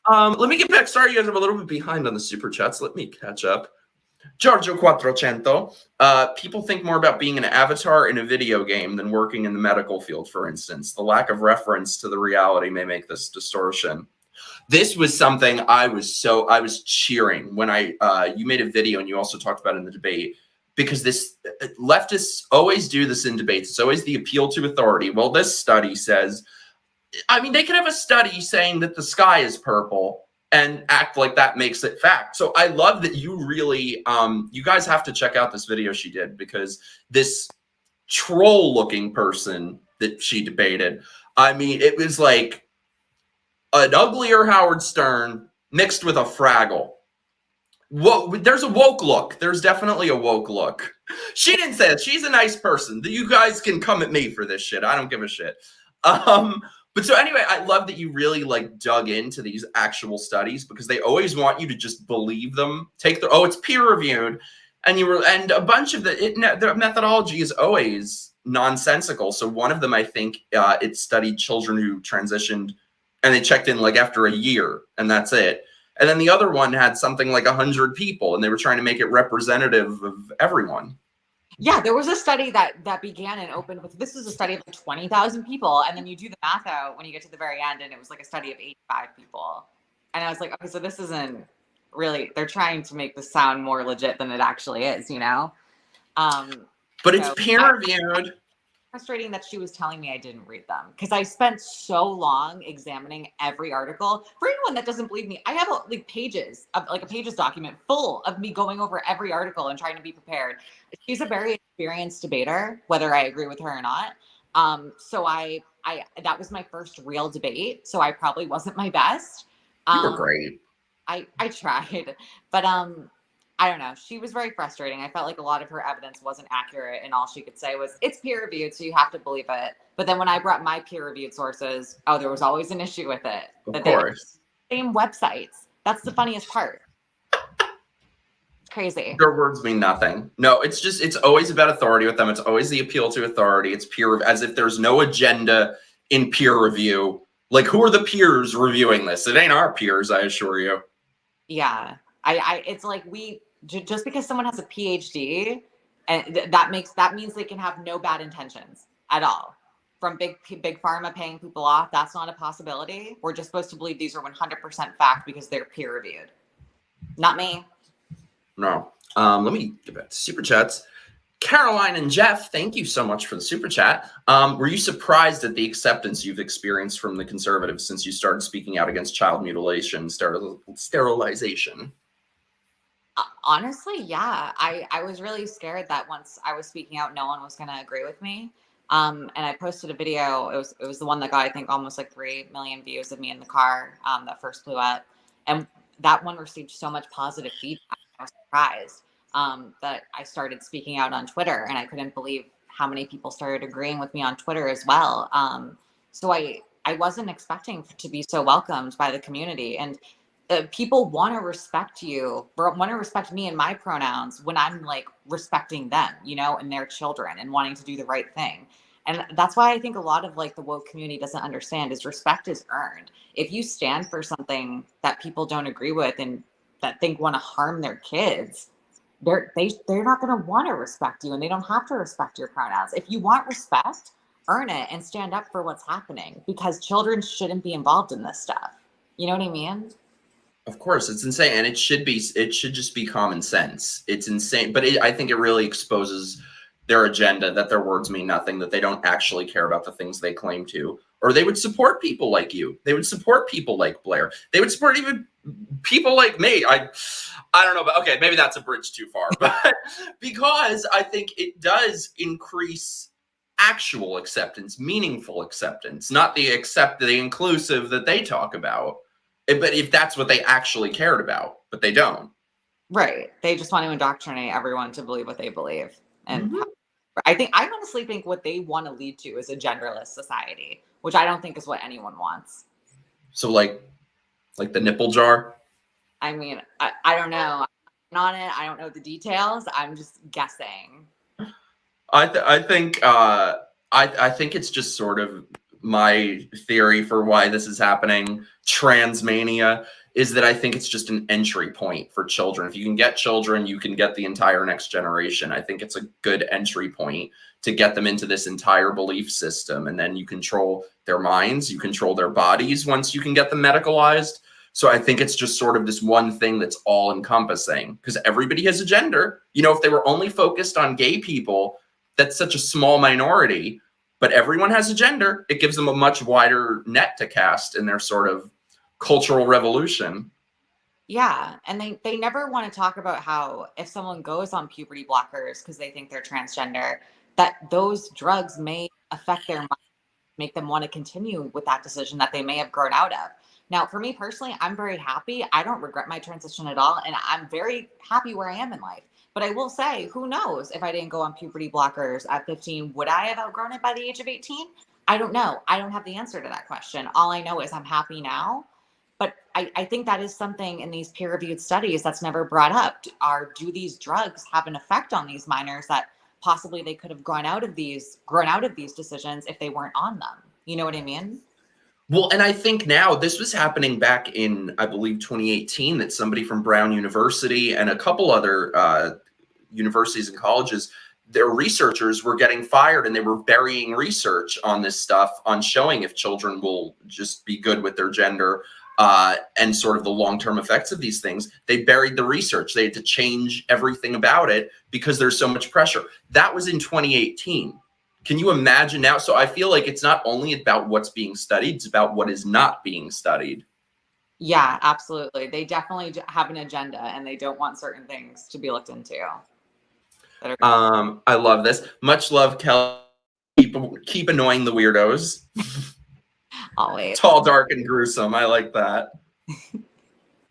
Let me get back. Sorry, you guys are a little bit behind on the super chats. Let me catch up. Giorgio Quattrocento, people think more about being an avatar in a video game than working in the medical field, for instance. The lack of reference to the reality may make this distortion. This was something I was cheering when you made a video and you also talked about it in the debate, because this leftists always do this in debates. It's always the appeal to authority. Well, this study says, I mean, they could have a study saying that the sky is purple and act like that makes it fact. So I love that you really, you guys have to check out this video she did, because this troll looking person that she debated, I mean, it was like an uglier Howard Stern mixed with a Fraggle. Whoa, there's a woke look. There's definitely a woke look. She didn't say it. She's a nice person. You guys can come at me for this shit. I don't give a shit. But so anyway, I love that you really like dug into these actual studies, because they always want you to just believe them. It's peer reviewed, and a bunch of the methodology is always nonsensical. So one of them, I think, it studied children who transitioned, and they checked in like after a year, and that's it. And then the other one had something like 100 people, and they were trying to make it representative of everyone. Yeah, there was a study that began and opened with, this is a study of like 20,000 people. And then you do the math out when you get to the very end, and it was like a study of 85 people. And I was like, okay, so this isn't really, they're trying to make this sound more legit than it actually is, you know? But it's peer reviewed. Frustrating that she was telling me I didn't read them, because I spent so long examining every article. For anyone that doesn't believe me, I have like pages of like a pages document full of me going over every article and trying to be prepared. She's a very experienced debater, whether I agree with her or not. So I that was my first real debate, so I probably wasn't my best. You were great. I tried, but I don't know. She was very frustrating. I felt like a lot of her evidence wasn't accurate, and all she could say was, it's peer reviewed, so you have to believe it. But then when I brought my peer reviewed sources, there was always an issue with it. Of course. Same websites. That's the funniest part. It's crazy. Their words mean nothing. No, it's always about authority with them. It's always the appeal to authority. It's peer, as if there's no agenda in peer review. Like, who are the peers reviewing this? It ain't our peers, I assure you. Yeah. It's like just because someone has a PhD, and that means they can have no bad intentions at all. From big pharma paying people off, that's not a possibility. We're just supposed to believe these are 100% fact because they're peer reviewed. Not me. No. Let me get back to super chats. Caroline and Jeff, thank you so much for the super chat. Were you surprised at the acceptance you've experienced from the conservatives since you started speaking out against child mutilation, sterilization? Honestly, yeah. I was really scared that once I was speaking out, no one was going to agree with me. And I posted a video. It was the one that got, I think, almost like 3 million views of me in the car that first blew up. And that one received so much positive feedback. I was surprised that I started speaking out on Twitter, and I couldn't believe how many people started agreeing with me on Twitter as well. So I wasn't expecting to be so welcomed by the community. And people want to respect you, want to respect me and my pronouns when I'm like respecting them, you know, and their children, and wanting to do the right thing. And that's why I think a lot of like the woke community doesn't understand is respect is earned. If you stand for something that people don't agree with and that think want to harm their kids, they're not going to want to respect you, and they don't have to respect your pronouns. If you want respect, earn it and stand up for what's happening, because children shouldn't be involved in this stuff. You know what I mean? Of course, it's insane, and it should just be common sense. It's insane, but I think it really exposes their agenda, that their words mean nothing, that they don't actually care about the things they claim to, or they would support people like you. They would support people like Blair. They would support even people like me. I don't know, but okay, maybe that's a bridge too far, but because I think it does increase actual acceptance, meaningful acceptance, not the inclusive that they talk about. But if that's what they actually cared about, but they don't. Right. They just want to indoctrinate everyone to believe what they believe. And I honestly think what they want to lead to is a genderless society, which I don't think is what anyone wants. So like the nipple jar? I mean, I don't know. I'm on it. I don't know the details. I'm just guessing. I think it's just sort of my theory for why this is happening. Trans-Mania. is that I think it's just an entry point for children. If you can get children, you can get the entire next generation. I think it's a good entry point to get them into this entire belief system. And then you control their minds, you control their bodies once you can get them medicalized. So I think it's just sort of this one thing that's all encompassing, because everybody has a gender. You know, if they were only focused on gay people, that's such a small minority, but everyone has a gender. It gives them a much wider net to cast in their sort of cultural revolution. Yeah. And they never want to talk about how if someone goes on puberty blockers because they think they're transgender, that those drugs may affect their mind, make them want to continue with that decision that they may have grown out of. Now, for me personally, I'm very happy. I don't regret my transition at all. And I'm very happy where I am in life. But I will say, who knows, if I didn't go on puberty blockers at 15, would I have outgrown it by the age of 18? I don't know. I don't have the answer to that question. All I know is I'm happy now. But I think that is something in these peer-reviewed studies that's never brought up. Do these drugs have an effect on these minors that possibly they could have grown out of these decisions if they weren't on them? You know what I mean? Well, and I think now this was happening back in, I believe, 2018, that somebody from Brown University and a couple other universities and colleges, their researchers were getting fired, and they were burying research on this stuff, on showing if children will just be good with their gender and sort of the long-term effects of these things. They buried the research. They had to change everything about it because there's so much pressure. That was in 2018. Can you imagine now? So I feel like it's not only about what's being studied, it's about what is not being studied. Yeah, absolutely. They definitely have an agenda, and they don't want certain things to be looked into. I love this. Much love, Kelly. Keep annoying the weirdos. Always. Tall, dark, and gruesome. I like that.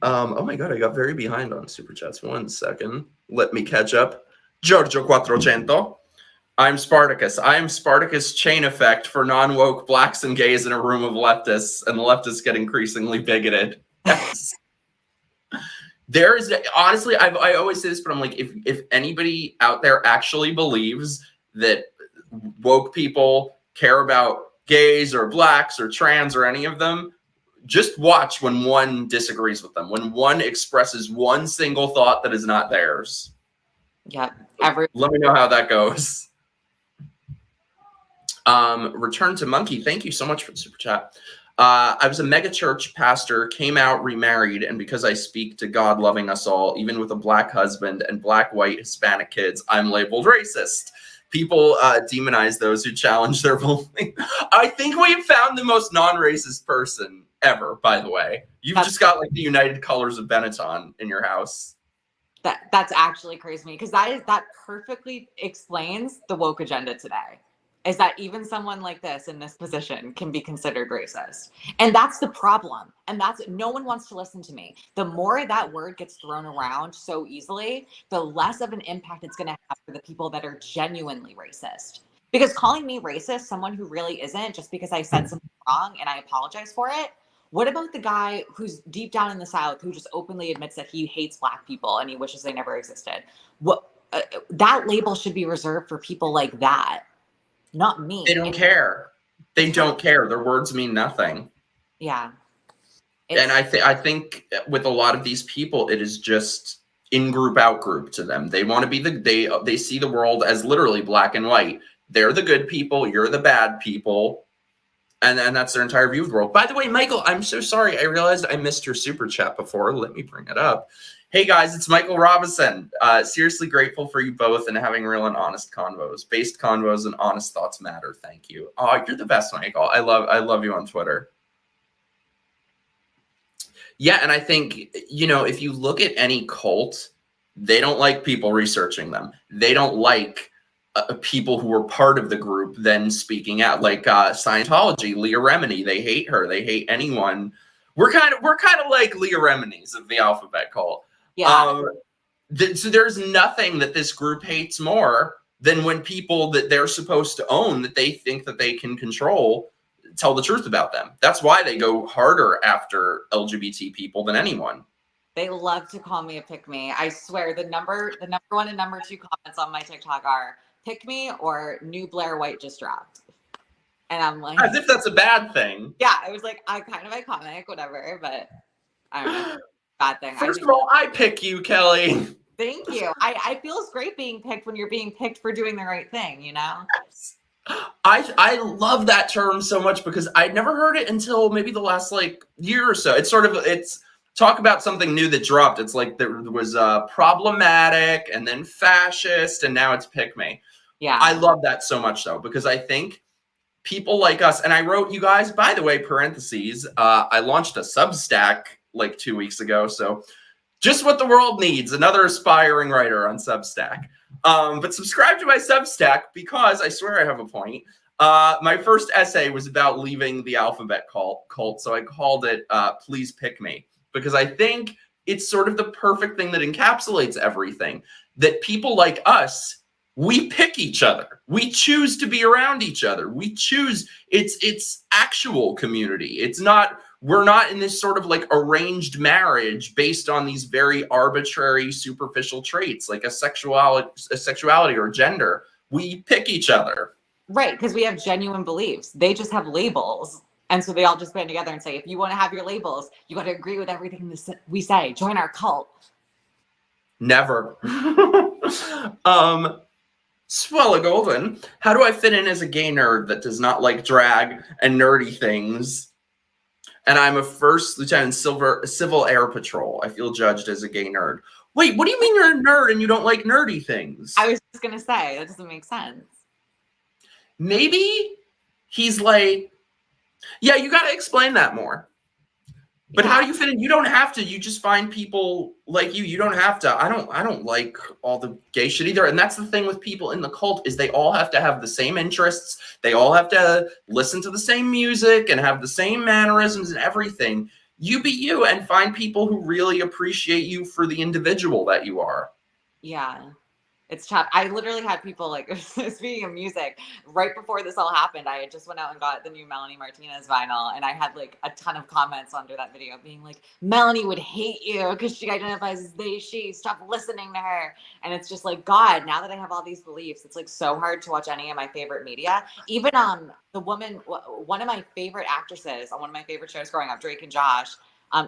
Oh my God, I got very behind on Super Chats. 1 second. Let me catch up. Giorgio Quattrocento. I'm Spartacus. I am Spartacus chain effect for non-woke blacks and gays in a room of leftists, and the leftists get increasingly bigoted. Yes. There is, honestly, I always say this, but I'm like, if anybody out there actually believes that woke people care about gays or blacks or trans or any of them, just watch when one disagrees with them, when one expresses one single thought that is not theirs. Yep. Let me know how that goes. Return to Monkey. Thank you so much for the super chat. I was a mega church pastor, came out, remarried, and because I speak to God loving us all, even with a black husband and black, white, Hispanic kids, I'm labeled racist. People demonize those who challenge their belief. I think we have found the most non-racist person ever, by the way. You've just got like the United Colors of Benetton in your house. That's actually crazy to me, because that perfectly explains the woke agenda today. Is that even someone like this in this position can be considered racist. And that's the problem. And no one wants to listen to me. The more that word gets thrown around so easily, the less of an impact it's going to have for the people that are genuinely racist. Because calling me racist, someone who really isn't, just because I said something wrong and I apologize for it. What about the guy who's deep down in the South, who just openly admits that he hates black people and he wishes they never existed? That label should be reserved for people like that. Not me. They don't care. They don't care. Their words mean nothing. Yeah. And I think with a lot of these people, it is just in group, out group to them. They want to be they see the world as literally black and white. They're the good people. You're the bad people. And that's their entire view of the world. By the way, Michael, I'm so sorry. I realized I missed your super chat before. Let me bring it up. Hey guys, it's Michael Robinson. Seriously grateful for you both and having real and honest convos. Based convos and honest thoughts matter. Thank you. Oh, you're the best, Michael. I love you on Twitter. Yeah, and I think, you know, if you look at any cult, they don't like people researching them. They don't like people who are part of the group then speaking out. Like Scientology, Leah Remini, they hate her. They hate anyone. We're kind of like Leah Reminis of the alphabet cult. Yeah. So there's nothing that this group hates more than when people that they're supposed to own, that they think that they can control, tell the truth about them. That's why they go harder after LGBT people than anyone. They love to call me a pick me. I swear the number one and number two comments on my TikTok are pick me or new Blair White just dropped. And I'm like, as if that's a bad thing. Yeah, I was like, I kind of iconic, whatever, but I don't know. Bad thing. First of all, I pick you, Kelly. Thank you. I feel it's great being picked when you're being picked for doing the right thing, you know? I love that term so much because I'd never heard it until maybe the last like year or so. It's talk about something new that dropped. It's like there was problematic and then fascist and now it's pick me. Yeah. I love that so much though, because I think people like us, and I wrote, you guys, by the way, parentheses, I launched a Substack like 2 weeks ago. So just what the world needs, another aspiring writer on Substack. But subscribe to my Substack because I swear I have a point. My first essay was about leaving the alphabet cult. So I called it Please Pick Me, because I think it's sort of the perfect thing that encapsulates everything. That people like us, we pick each other. We choose to be around each other. We choose, it's actual community. It's not, we're not in this sort of like arranged marriage based on these very arbitrary, superficial traits like a sexuality or gender. We pick each other. Right, because we have genuine beliefs. They just have labels. And so they all just band together and say, if you want to have your labels, you got to agree with everything we say. Join our cult. Never. Swella Golden, how do I fit in as a gay nerd that does not like drag and nerdy things? And I'm a first lieutenant Civil Air Patrol. I feel judged as a gay nerd. Wait, what do you mean you're a nerd and you don't like nerdy things? I was just going to say, that doesn't make sense. Maybe he's like, yeah, you got to explain that more. But how do you fit in? You don't have to. You just find people like you. You don't have to. I don't like all the gay shit either. And that's the thing with people in the cult is they all have to have the same interests. They all have to listen to the same music and have the same mannerisms and everything. You be you and find people who really appreciate you for the individual that you are. Yeah. It's tough. I literally had people like, speaking of music, right before this all happened, I had just went out and got the new Melanie Martinez vinyl. And I had like a ton of comments under that video being like, Melanie would hate you because she identifies as they, she, stop listening to her. And it's just like, God, now that I have all these beliefs, it's like so hard to watch any of my favorite media. Even the woman, one of my favorite actresses on one of my favorite shows growing up, Drake and Josh,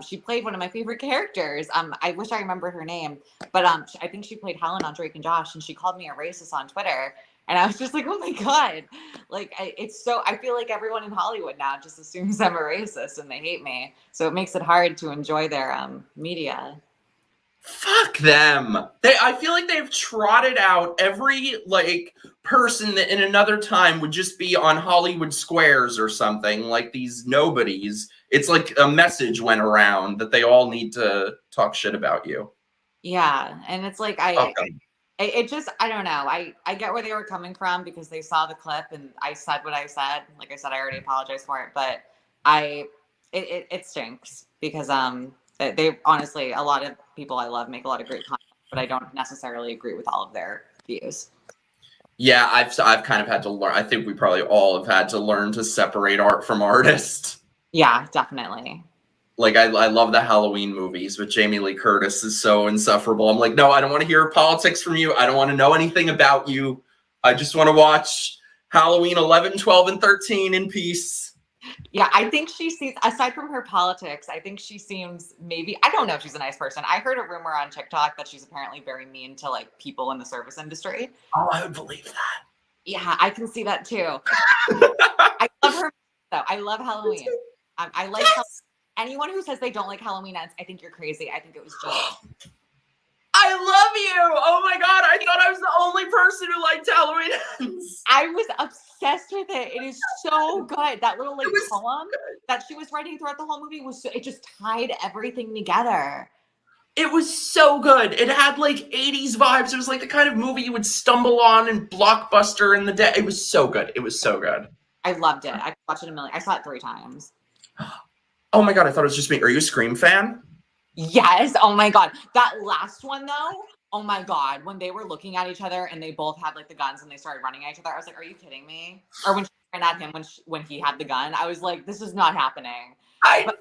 she played one of my favorite characters. I wish I remember her name, but I think she played Helen on Drake and Josh, and she called me a racist on Twitter. And I was just like, oh my God. Like, I feel like everyone in Hollywood now just assumes I'm a racist and they hate me. So it makes it hard to enjoy their media. Fuck them. I feel like they've trotted out every like person that in another time would just be on Hollywood squares or something, like these nobodies. It's like a message went around that they all need to talk shit about you. Yeah. And it's like, it just, I don't know. I get where they were coming from because they saw the clip and I said what I said. Like I said, I already apologized for it, but it stinks because, they honestly, a lot of people I love make a lot of great content, but I don't necessarily agree with all of their views. Yeah, I've kind of had to learn. I think we probably all have had to learn to separate art from artist. Yeah, definitely. Like I love the Halloween movies, but Jamie Lee Curtis is so insufferable. I'm like, no, I don't want to hear politics from you. I don't want to know anything about you. I just want to watch Halloween 11, 12, and 13 in peace. Yeah, I think she sees, aside from her politics, I think she seems maybe, I don't know if she's a nice person. I heard a rumor on TikTok that she's apparently very mean to like people in the service industry. Oh, I would believe that. Yeah, I can see that too. I love her though. I love Halloween. I like anyone who says they don't like Halloween ends. I think you're crazy. I think it was just. I love you. Oh my God. I thought I was the only person who liked Halloween ends. I was obsessed with it. It is so good. That little like poem that she was writing throughout the whole movie was it just tied everything together. It was so good. It had like 80s vibes. It was like the kind of movie you would stumble on in Blockbuster in the day. It was so good. It was so good. I loved it. I watched it I saw it 3 times. Oh my God. I thought it was just me. Are you a Scream fan? Yes. Oh my God. That last one though. Oh my God. When they were looking at each other and they both had like the guns and they started running at each other. I was like, are you kidding me? Or when she ran at him when he had the gun, I was like, this is not happening. But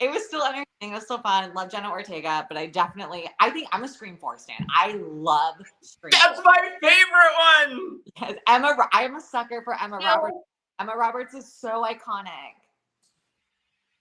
it was still entertaining. It was still fun. Love Jenna Ortega, but I think I'm a Scream 4 stan. I love Scream. That's my favorite one. Yes, I am a sucker for Emma Roberts. Emma Roberts is so iconic.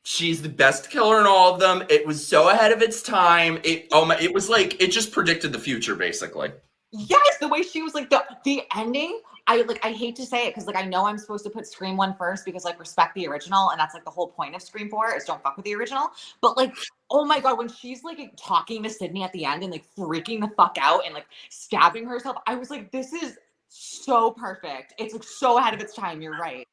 She's the best killer in all of them. It was so ahead of its time. It was like it just predicted the future, basically. Yes, the way she was like the ending. I hate to say it because like I know I'm supposed to put Scream 1 first because like respect the original, and that's like the whole point of Scream 4 is don't fuck with the original. But like, oh my god, when she's like talking to Sydney at the end and like freaking the fuck out and like stabbing herself, I was like, this is so perfect. It's like so ahead of its time. You're right.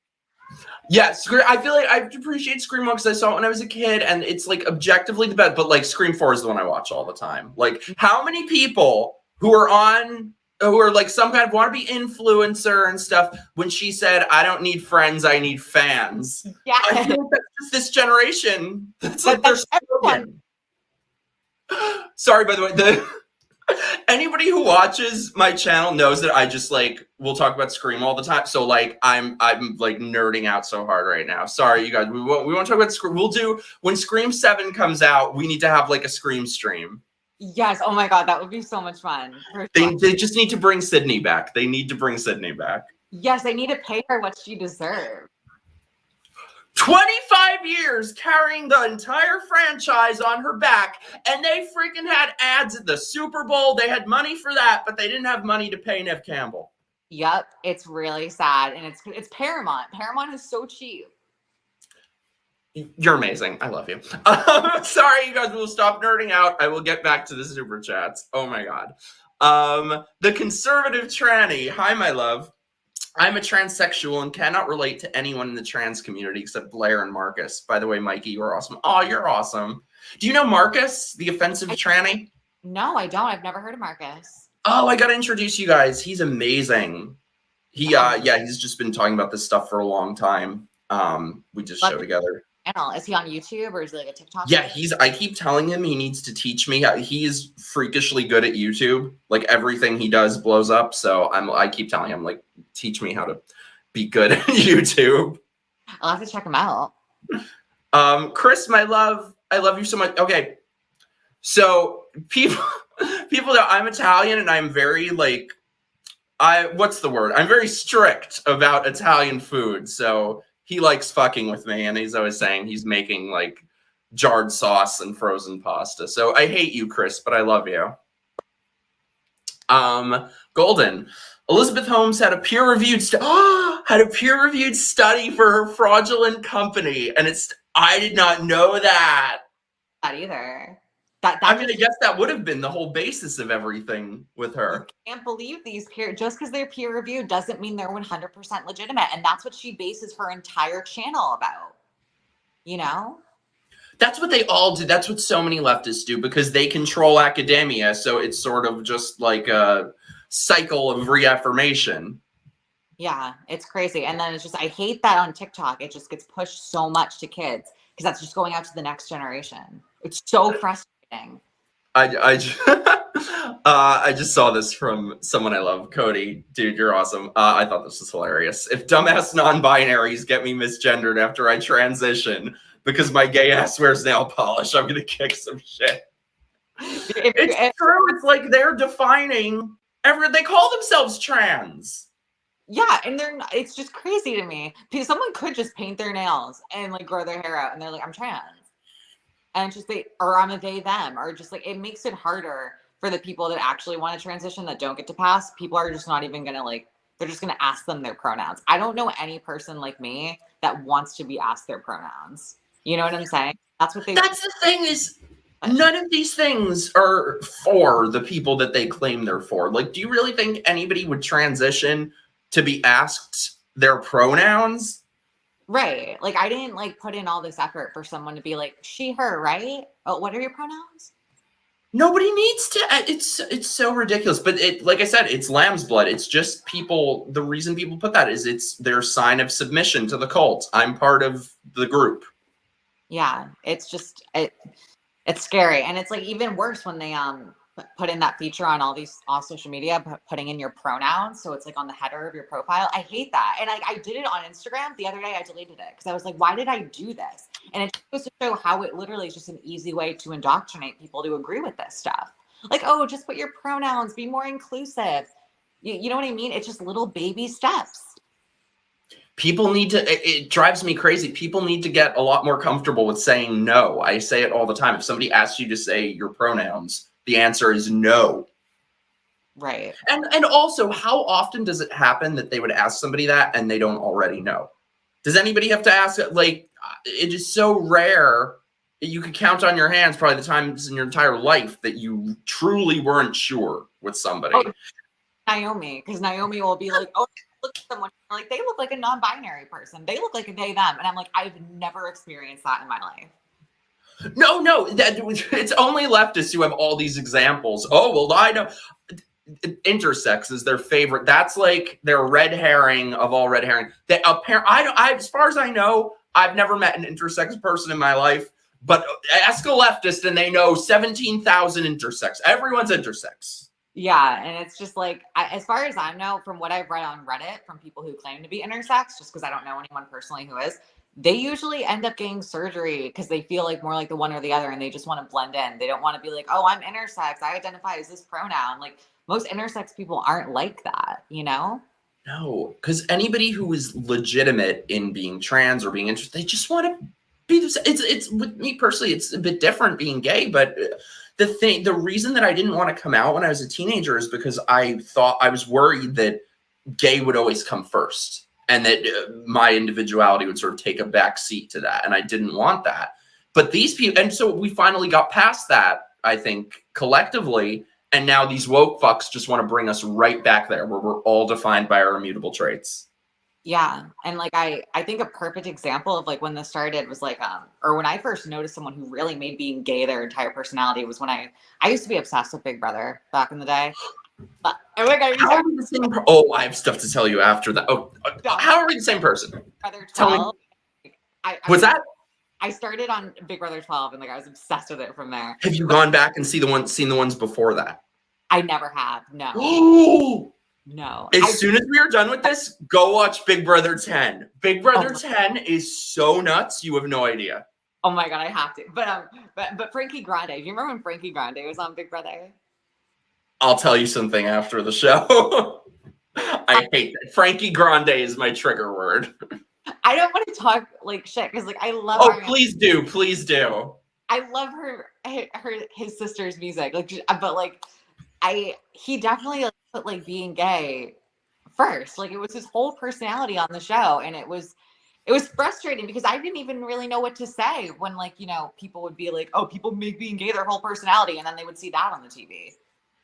Yeah, I feel like I appreciate Scream 1 because I saw it when I was a kid, and it's like objectively the best. But like Scream 4 is the one I watch all the time. Like, how many people who are like some kind of wannabe influencer and stuff, when she said, "I don't need friends, I need fans." Yeah, I feel like that's just this generation. That's like their slogan. Sorry, by the way, anybody who watches my channel knows that I just like will talk about Scream all the time. So like I'm like nerding out so hard right now. Sorry, you guys. We won't talk about Scream. We'll do when Scream 7 comes out. We need to have like a Scream stream. Yes. Oh my god, that would be so much fun. They just need to bring Sydney back. They need to bring Sydney back. Yes, they need to pay her what she deserves. 25 years carrying the entire franchise on her back, and they freaking had ads at the Super Bowl. They had money for that, but they didn't have money to pay Neve Campbell. Yep, it's really sad, and it's Paramount. Paramount is so cheap. You're amazing. I love you. Sorry, you guys. We'll stop nerding out. I will get back to the super chats. Oh my god. The conservative tranny. Hi, my love. I'm a transsexual and cannot relate to anyone in the trans community except Blair and Marcus. By the way, Mikey, you're awesome. Oh, you're awesome. Do you know Marcus, the offensive tranny? No, I don't. I've never heard of Marcus. Oh, I gotta introduce you guys. He's amazing. He's just been talking about this stuff for a long time. We just show together. Is he on YouTube or is he like a TikTok? Yeah, I keep telling him he needs to teach me. He's freakishly good at YouTube. Like everything he does blows up. So I keep telling him like, teach me how to be good at YouTube. I'll have to check him out. Chris, my love, I love you so much. Okay, so people know I'm Italian and I'm very like, what's the word? I'm very strict about Italian food. So he likes fucking with me, and he's always saying he's making like jarred sauce and frozen pasta. So I hate you, Chris, but I love you. Golden. Elizabeth Holmes had a peer-reviewed study for her fraudulent company, and I did not know that. Not either. I mean, I guess that would have been the whole basis of everything with her. I can't believe just because they're peer reviewed doesn't mean they're 100% legitimate. And that's what she bases her entire channel about. You know? That's what they all do. That's what so many leftists do because they control academia. So it's sort of just like a cycle of reaffirmation. Yeah, it's crazy. And then it's just, I hate that on TikTok. It just gets pushed so much to kids because that's just going out to the next generation. It's so frustrating. I just saw this from someone I love, Cody. Dude, you're awesome. I thought this was hilarious. If dumbass non-binaries get me misgendered after I transition because my gay ass wears nail polish, I'm gonna kick some shit. It's true. It's like they're defining they call themselves trans. Yeah, and it's just crazy to me because someone could just paint their nails and like grow their hair out and they're like, I'm trans. And it's just or I'm a they, them, or just like, it makes it harder for the people that actually want to transition that don't get to pass. People are just not even going to they're just going to ask them their pronouns. I don't know any person like me that wants to be asked their pronouns. You know what I'm saying? That's the thing is, none of these things are for the people that they claim they're for. Like, do you really think anybody would transition to be asked their pronouns? Right. Like I didn't put in all this effort for someone to be like, she, her, right? Oh, what are your pronouns? Nobody needs to. It's so ridiculous. But like I said, it's lamb's blood. It's just people. The reason people put that is it's their sign of submission to the cult. I'm part of the group. Yeah. It's just, it's scary. And it's like even worse when they, put in that feature on all social media, putting in your pronouns. So it's like on the header of your profile. I hate that. And I did it on Instagram the other day. I deleted it because I was like, why did I do this? And it goes to show how it literally is just an easy way to indoctrinate people to agree with this stuff. Like, oh, just put your pronouns, be more inclusive. You know what I mean? It's just little baby steps. People need to, it drives me crazy. People need to get a lot more comfortable with saying no. I say it all the time. If somebody asks you to say your pronouns, the answer is no. Right. And also, how often does it happen that they would ask somebody that and they don't already know? Does anybody have to ask it? Like, it is so rare. You could count on your hands probably the times in your entire life that you truly weren't sure with somebody. Oh, Naomi, because Naomi will be like, oh, look at someone, like, they look like a non-binary person. They look like a they, them. And I'm like, I've never experienced that in my life. No, it's only leftists who have all these examples. Oh, well, I know. Intersex is their favorite. That's like their red herring of all red herring. They as far as I know, I've never met an intersex person in my life. But ask a leftist and they know 17,000 intersex. Everyone's intersex. Yeah, and it's just like, as far as I know, from what I've read on Reddit from people who claim to be intersex, just because I don't know anyone personally who is, they usually end up getting surgery because they feel like more like the one or the other, and they just want to blend in. They don't want to be like, oh, I'm intersex. I identify as this pronoun. Like, most intersex people aren't like that, you know? No, because anybody who is legitimate in being trans or being interested, they just want to be. It's with me personally, it's a bit different being gay, but the reason that I didn't want to come out when I was a teenager is because I was worried that gay would always come first and that my individuality would sort of take a back seat to that. And I didn't want that. But these people, and so we finally got past that, I think, collectively. And now these woke fucks just want to bring us right back there where we're all defined by our immutable traits. Yeah. And like, I think a perfect example of like when this started was like, or when I first noticed someone who really made being gay their entire personality was when I used to be obsessed with Big Brother back in the day. But, oh my God, how are we the same oh, I have stuff to tell you after that. Oh, how are we the same person? Brother 12. Tell me. Was that? I started on Big Brother 12 and like I was obsessed with it from there. Have you gone back and seen the ones before that? I never have. No. Oh. No. As soon as we are done with this, go watch Big Brother 10. Big Brother 10 is so nuts, you have no idea. Oh my God, I have to. But Frankie Grande, do you remember when Frankie Grande was on Big Brother? I'll tell you something after the show. I hate that. Frankie Grande is my trigger word. I don't want to talk like shit because like I love. Oh, please do, please do. I love his sister's music, like, but like he definitely like, put like being gay first. Like it was his whole personality on the show, and it was frustrating because I didn't even really know what to say when like, you know, people would be like, oh, people make being gay their whole personality, and then they would see that on the TV.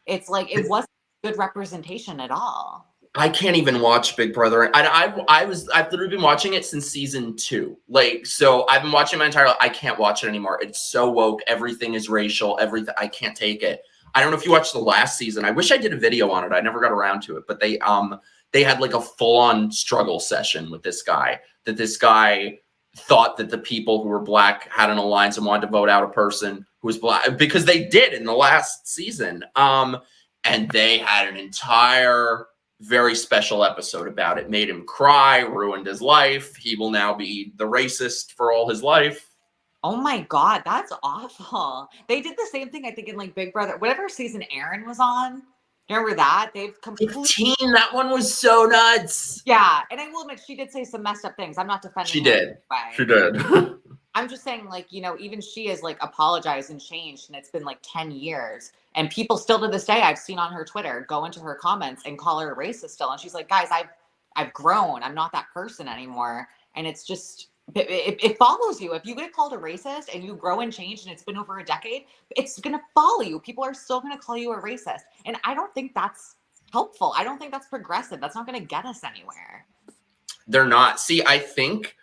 It's like it wasn't good representation at all. I can't even watch Big Brother. I've literally been watching it since season 2. Like, so I've been watching my entire life. I can't watch it anymore. It's so woke. Everything is racial. Everything. I can't take it. I don't know if you watched the last season. I wish I did a video on it. I never got around to it, but they had like a full-on struggle session with this guy, that this guy thought that the people who were black had an alliance and wanted to vote out a person who was black, because they did in the last season. And they had an entire very special episode about it. Made him cry, ruined his life. He will now be the racist for all his life. Oh my God, that's awful. They did the same thing, I think, in like Big Brother, whatever season Aaron was on. Remember that? They've completely 15, that one was so nuts. Yeah, and I will admit she did say some messed up things. I'm not defending She her did. She did. I'm just saying, like, you know, even she has like apologized and changed, and it's been like 10 years. And people still to this day, I've seen on her Twitter, go into her comments and call her a racist still. And she's like, guys, I've grown. I'm not that person anymore. And it's just, it follows you. If you get called a racist and you grow and change and it's been over a decade, it's going to follow you. People are still going to call you a racist. And I don't think that's helpful. I don't think that's progressive. That's not going to get us anywhere. They're not. See, I think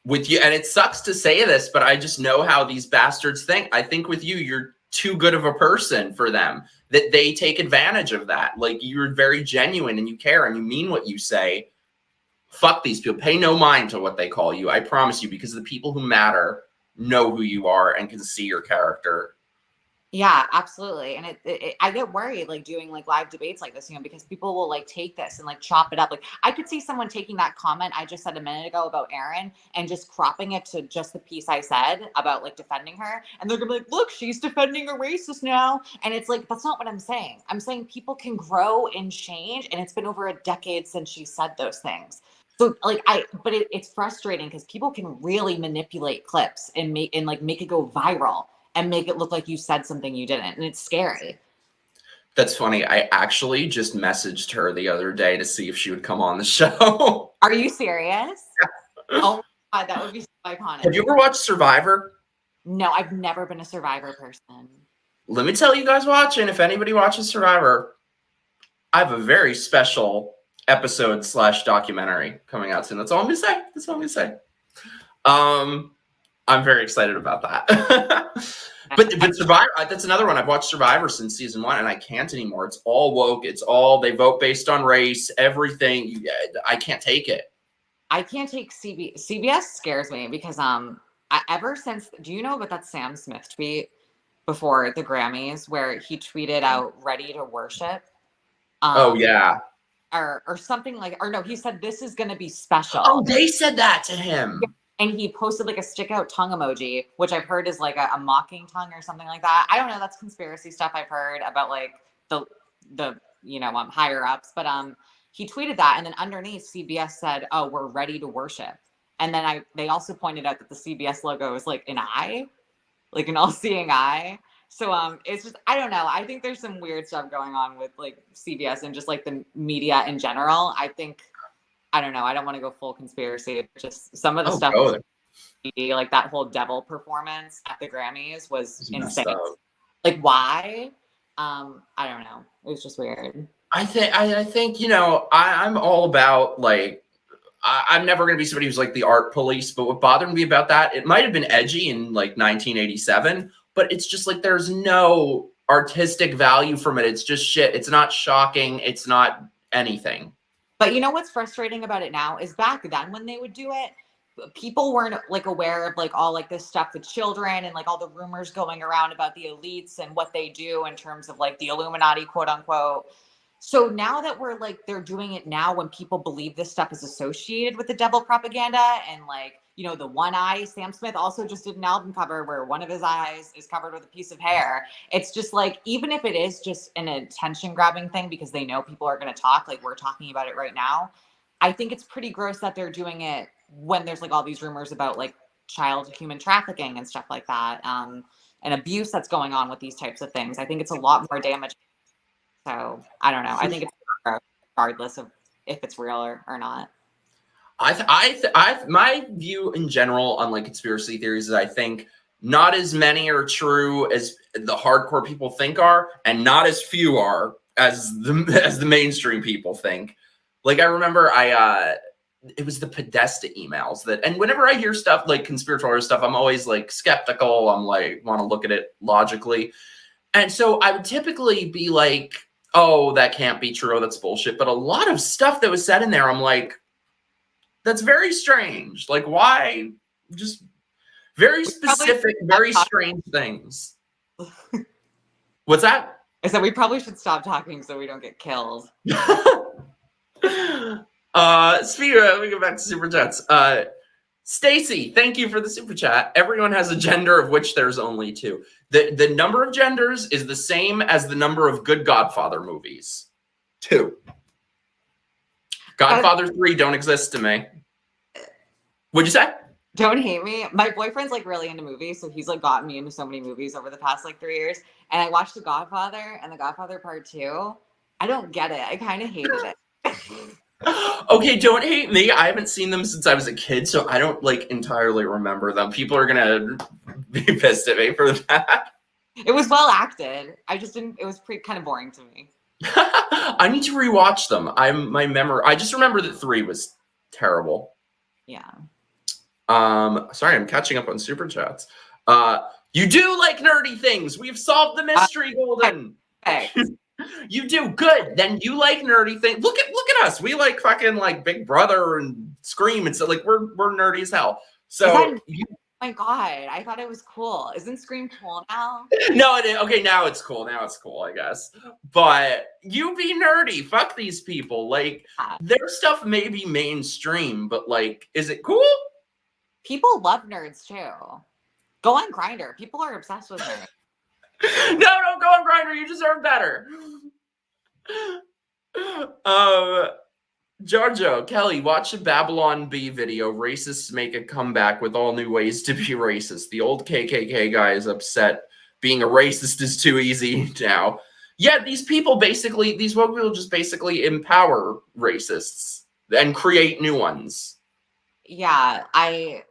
with you, and it sucks to say this, but I just know how these bastards think. I think with you, you're too good of a person for them, that they take advantage of that. Like, you're very genuine and you care and you mean what you say. Fuck these people. Pay no mind to what they call you. I promise you, because the people who matter know who you are and can see your character. Yeah, absolutely. And I get worried like doing like live debates like this, you know, because people will like take this and like chop it up. Like I could see someone taking that comment I just said a minute ago about Erin and just cropping it to just the piece I said about like defending her. And they're gonna be like, look, she's defending a racist now. And it's like, that's not what I'm saying. I'm saying people can grow and change. And it's been over a decade since she said those things. So like it's frustrating because people can really manipulate clips and make it go viral and make it look like you said something you didn't, and it's scary. That's funny. I actually just messaged her the other day to see if she would come on the show. Are you serious? Oh my God, that would be so iconic. Have you ever watched Survivor? No, I've never been a Survivor person. Let me tell you guys watching, if anybody watches Survivor, I have a very special episode / documentary coming out soon. That's all I'm gonna say. That's all I'm gonna say. I'm very excited about that. But Survivor, that's another one. I've watched Survivor since season 1, and I can't anymore. It's all woke. It's all, they vote based on race, everything. I can't take it. I can't take CBS scares me because ever since, do you know about that Sam Smith tweet before the Grammys where he tweeted out "ready to worship"? Oh yeah. Or something like, or no, he said this is going to be special. Oh, they said that to him. And he posted like a stick out tongue emoji, which I've heard is like a mocking tongue or something like that. I don't know. That's conspiracy stuff I've heard about like the higher ups. But he tweeted that, and then underneath CBS said, "Oh, we're ready to worship." And then they also pointed out that the CBS logo is like an eye, like an all-seeing eye. So it's just, I don't know. I think there's some weird stuff going on with like CBS and just like the media in general. I don't know. I don't want to go full conspiracy. Just some of the stuff, like that whole devil performance at the Grammys was insane. Like why? I don't know. It was just weird. I think I'm all about like, I'm never going to be somebody who's like the art police, but what bothered me about that, it might have been edgy in like 1987, but it's just like there's no artistic value from it. It's just shit. It's not shocking. It's not anything. But you know what's frustrating about it now is back then when they would do it, people weren't like aware of like all like this stuff with children and like all the rumors going around about the elites and what they do in terms of like the Illuminati, quote unquote. So now that we're like, they're doing it now when people believe this stuff is associated with the devil propaganda and like, the one eye, Sam Smith also just did an album cover where one of his eyes is covered with a piece of hair. It's just like, even if it is just an attention grabbing thing because they know people are going to talk, like we're talking about it right now. I think it's pretty gross that they're doing it when there's like all these rumors about like child human trafficking and stuff like that. And abuse that's going on with these types of things. I think it's a lot more damaging. So I don't know. I think it's regardless of if it's real or not. My view in general on like conspiracy theories is I think not as many are true as the hardcore people think are, and not as few are as the mainstream people think. Like I remember it was the Podesta emails and whenever I hear stuff like conspiratorial stuff, I'm always like skeptical. I'm like, want to look at it logically. And so I would typically be like, oh, that can't be true. Oh, that's bullshit. But a lot of stuff that was said in there, I'm like, that's very strange. Like, why? Just very specific, very strange things. What's that? I said we probably should stop talking so we don't get killed. Speaking of, let me go back to super chats. Stacy, thank you for the super chat. Everyone has a gender of which there's only 2. The number of genders is the same as the number of good Godfather movies. 2. Godfather 3 don't exist to me. What'd you say? Don't hate me. My boyfriend's like really into movies, so he's like gotten me into so many movies over the past like 3 years. And I watched The Godfather and The Godfather Part 2. I don't get it. I kind of hated it. Okay, don't hate me. I haven't seen them since I was a kid, so I don't like entirely remember them. People are gonna be pissed at me for that. It was well acted. I just didn't. It was kind of boring to me. I need to rewatch them. I just remember that 3 was terrible. Yeah. Sorry, I'm catching up on super chats. You do like nerdy things. We've solved the mystery, Golden. You do good. Then you like nerdy things. Look at us. We like fucking like Big Brother and Scream, and so like we're nerdy as hell. So oh my God, I thought it was cool. Isn't Scream cool now? No, it is. Okay, now it's cool. Now it's cool, I guess. But you be nerdy. Fuck these people. Like their stuff may be mainstream, but like, is it cool? People love nerds too. Go on Grindr. People are obsessed with nerds. No, don't go on Grindr. You deserve better. Giorgio, Kelly, watch the Babylon Bee video. Racists make a comeback with all new ways to be racist. The old KKK guy is upset. Being a racist is too easy now. Yeah, these people basically, these woke people just basically empower racists and create new ones. Yeah, I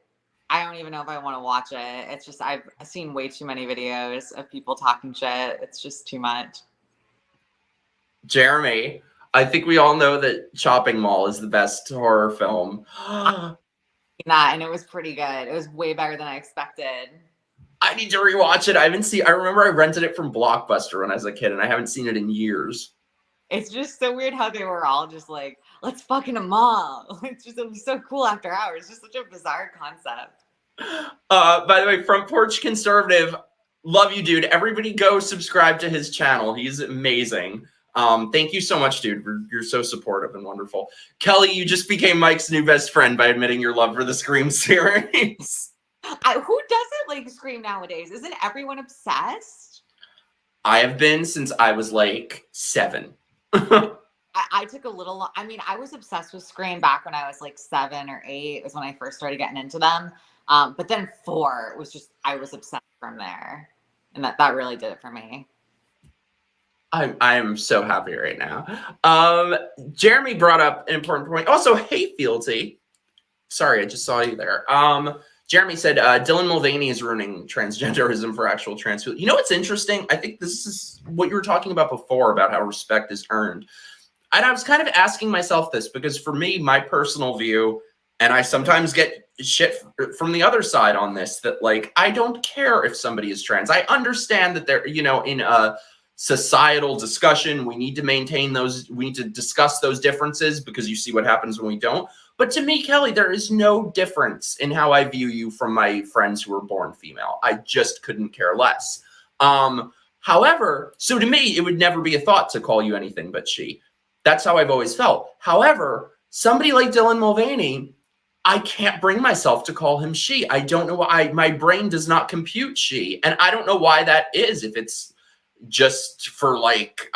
don't even know if I want to watch it. It's just I've seen way too many videos of people talking shit. It's just too much. Jeremy, I think we all know that Chopping Mall is the best horror film. That, and it was pretty good. It was way better than I expected. I need to rewatch it. I remember I rented it from Blockbuster when I was a kid, and I haven't seen it in years. It's just so weird how they were all just like, let's fuck in a mall. It was so cool after hours. Just such a bizarre concept. By the way, Front Porch Conservative, love you, dude. Everybody go subscribe to his channel. He's amazing. Thank you so much, dude. You're so supportive and wonderful. Kelly, you just became Mike's new best friend by admitting your love for the Scream series. Who doesn't like Scream nowadays? Isn't everyone obsessed? I have been since I was like 7. I took a little, I mean, I was obsessed with Scream back when I was like 7 or 8. It was when I first started getting into them. But then 4 was just, I was obsessed from there. And that really did it for me. I'm so happy right now. Jeremy brought up an important point. Also, hey, Fealty. Sorry, I just saw you there. Jeremy said, Dylan Mulvaney is ruining transgenderism for actual trans people. You know what's interesting? I think this is what you were talking about before, about how respect is earned. And I was kind of asking myself this because for me, my personal view, and I sometimes get shit from the other side on this, that like, I don't care if somebody is trans. I understand that they're, you know, in a societal discussion, we need to maintain those, we need to discuss those differences because you see what happens when we don't. But to me, Kelly, there is no difference in how I view you from my friends who were born female. I just couldn't care less. However, so to me, it would never be a thought to call you anything but she. That's how I've always felt. However, somebody like Dylan Mulvaney, I can't bring myself to call him she. I don't know why. My brain does not compute she. And I don't know why that is. If it's just for like,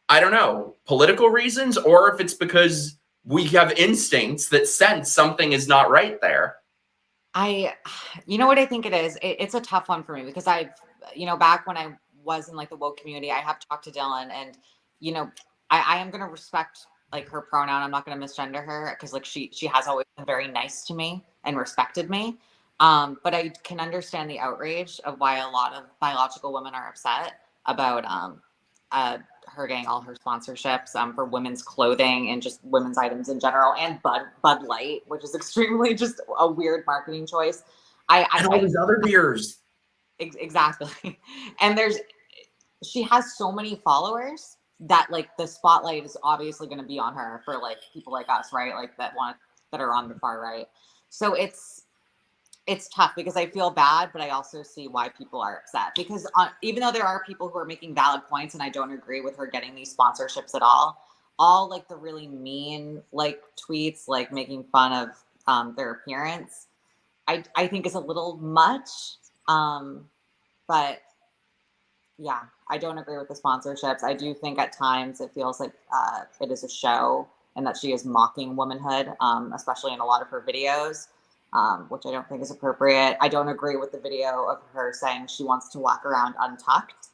I don't know, political reasons, or if it's because we have instincts that sense something is not right there. You know what I think it is? It's a tough one for me because you know, back when I was in like the woke community, I have talked to Dylan and, you know, I am going to respect like her pronoun. I'm not going to misgender her because like she has always been very nice to me and respected me. But I can understand the outrage of why a lot of biological women are upset about her getting all her sponsorships for women's clothing and just women's items in general, and Bud Light, which is extremely just a weird marketing choice. And all these other beers. Exactly. And she has so many followers that like the spotlight is obviously going to be on her for like people like us, right? Like that are on the far right. So it's tough because I feel bad, but I also see why people are upset because even though there are people who are making valid points and I don't agree with her getting these sponsorships at all like the really mean like tweets, like making fun of their appearance, I think is a little much. But yeah, I don't agree with the sponsorships. I do think at times it feels like it is a show and that she is mocking womanhood, especially in a lot of her videos. Which I don't think is appropriate. I don't agree with the video of her saying she wants to walk around untucked.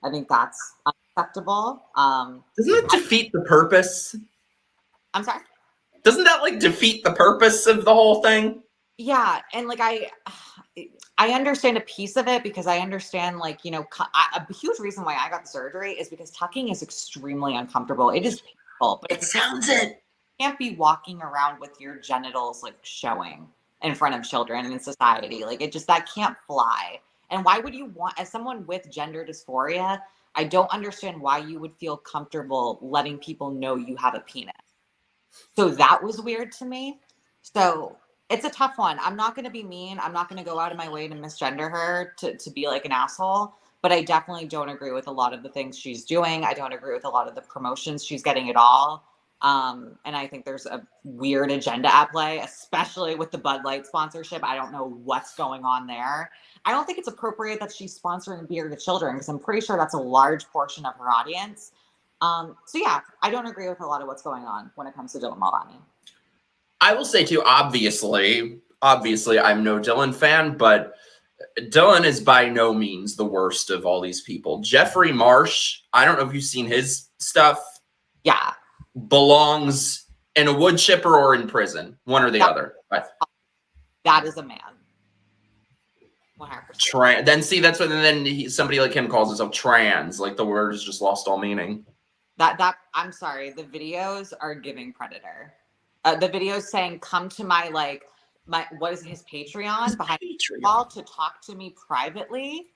I think that's unacceptable. Doesn't it defeat the purpose? I'm sorry? Doesn't that like defeat the purpose of the whole thing? Yeah. And like I understand a piece of it because I understand like, you know, a huge reason why I got the surgery is because tucking is extremely uncomfortable. It is painful, but it sounds it. You can't be walking around with your genitals like showing in front of children and in society. Like that can't fly. And why would you want, as someone with gender dysphoria, I don't understand why you would feel comfortable letting people know you have a penis. So that was weird to me. So it's a tough one. I'm not going to be mean. I'm not going to go out of my way to misgender her to be like an asshole, but I definitely don't agree with a lot of the things she's doing. I don't agree with a lot of the promotions she's getting at all. And I think there's a weird agenda at play, especially with the Bud Light sponsorship. I don't know what's going on there. I don't think it's appropriate that she's sponsoring beer to children because I'm pretty sure that's a large portion of her audience. So yeah, I don't agree with a lot of what's going on when it comes to Dylan Mulvaney. I will say too, obviously, I'm no Dylan fan, but Dylan is by no means the worst of all these people. Jeffrey Marsh, I don't know if you've seen his stuff. Yeah. Belongs in a wood chipper or in prison, one or the other. That is a man. 100%. Then see, that's what, and then somebody like him calls himself trans. Like the word has just lost all meaning. I'm sorry. The videos are giving Predator. The videos saying, come to my what is his Patreon behind the wall to talk to me privately.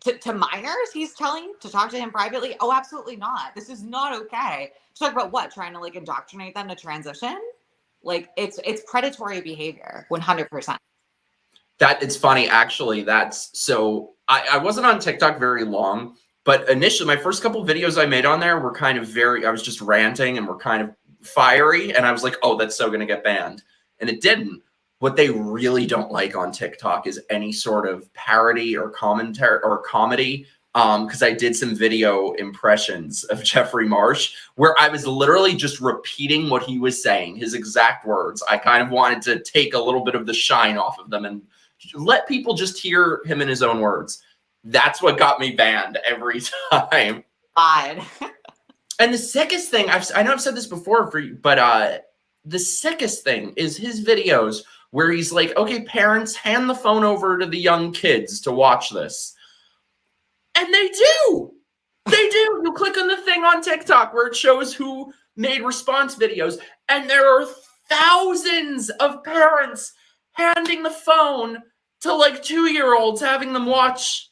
To minors, he's telling to talk to him privately. Oh, absolutely not. This is not okay. To talk about what? Trying to like indoctrinate them to transition? Like it's predatory behavior, 100%. It's funny, actually. I wasn't on TikTok very long, but initially my first couple videos I made on there were kind of I was just ranting and were kind of fiery, and I was like, oh, that's so gonna get banned. And it didn't. What they really don't like on TikTok is any sort of parody or commentary or comedy. Because I did some video impressions of Jeffrey Marsh where I was literally just repeating what he was saying, his exact words. I kind of wanted to take a little bit of the shine off of them and let people just hear him in his own words. That's what got me banned every time. Odd. And the sickest thing, I know I've said this before for you, but the sickest thing is his videos where he's like, okay, parents, hand the phone over to the young kids to watch this. And they do. They do. You click on the thing on TikTok where it shows who made response videos, and there are thousands of parents handing the phone to like 2-year-olds, having them watch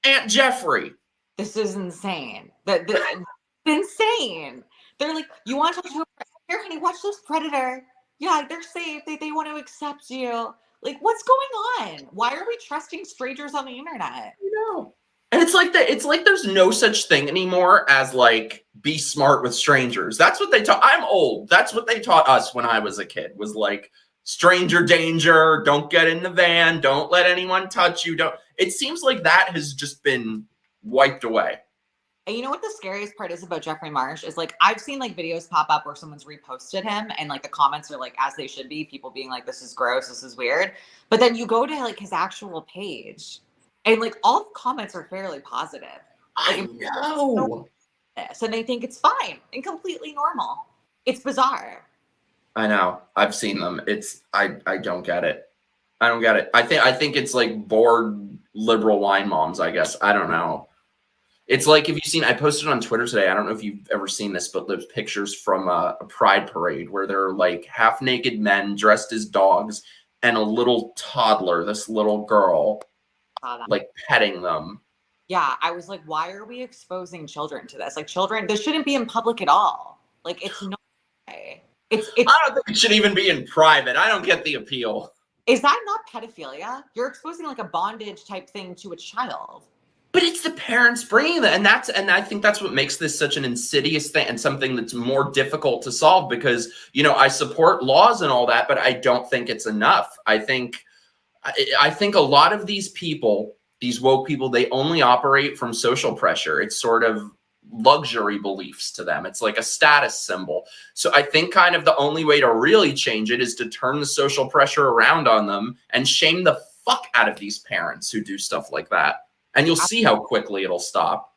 Aunt Jeffrey. This is insane. That's insane. They're like, you want to talk to a here, honey, watch this Predator. Yeah, they're safe. They want to accept you. Like, what's going on? Why are we trusting strangers on the internet? You know. And it's like there's no such thing anymore as like be smart with strangers. That's what they taught. I'm old. That's what they taught us when I was a kid, was like stranger danger, don't get in the van, don't let anyone touch you. It seems like that has just been wiped away. And you know what the scariest part is about Jeffrey Marsh is like, I've seen like videos pop up where someone's reposted him and like the comments are like, as they should be, people being like, this is gross, this is weird. But then you go to like his actual page and like all the comments are fairly positive. Like, I know. And they think it's fine and completely normal. It's bizarre. I know. I've seen them. I don't get it. I don't get it. I think it's like bored liberal wine moms, I guess. I don't know. It's like, if you've seen, I posted on Twitter today, I don't know if you've ever seen this, but there's pictures from a pride parade where there are like half naked men dressed as dogs and a little toddler, this little girl, like petting them. Yeah, I was like, why are we exposing children to this? Like, children, this shouldn't be in public at all. Like, it's no way. I don't think it should even be in private. I don't get the appeal. Is that not pedophilia? You're exposing like a bondage type thing to a child. But it's the parents bringing that, and I think that's what makes this such an insidious thing and something that's more difficult to solve, because, you know, I support laws and all that, but I don't think it's enough. I think a lot of these people, these woke people, they only operate from social pressure. It's sort of luxury beliefs to them. It's like a status symbol. So I think kind of the only way to really change it is to turn the social pressure around on them and shame the fuck out of these parents who do stuff like that. And you'll see how quickly it'll stop.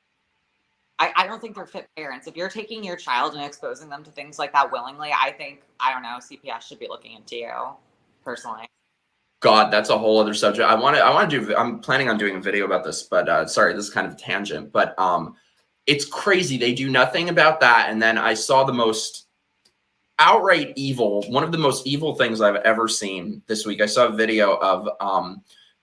I don't think they're fit parents. If you're taking your child and exposing them to things like that willingly, I don't know, CPS should be looking into you, personally. God, that's a whole other subject. I'm planning on doing a video about this, but sorry, this is kind of a tangent, but it's crazy. They do nothing about that. And then I saw the most outright evil, one of the most evil things I've ever seen this week. I saw a video of,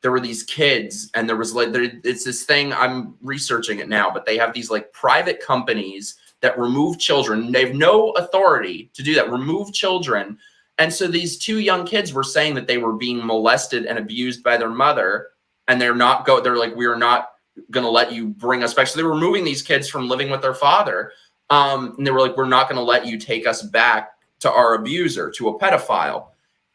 there were these kids, and there was like, it's this thing, I'm researching it now, but they have these like private companies that remove children. They have no authority to do that, remove children. And so these two young kids were saying that they were being molested and abused by their mother, and they're like, we are not going to let you bring us back. So they were removing these kids from living with their father. And they were like, we're not going to let you take us back to our abuser, to a pedophile.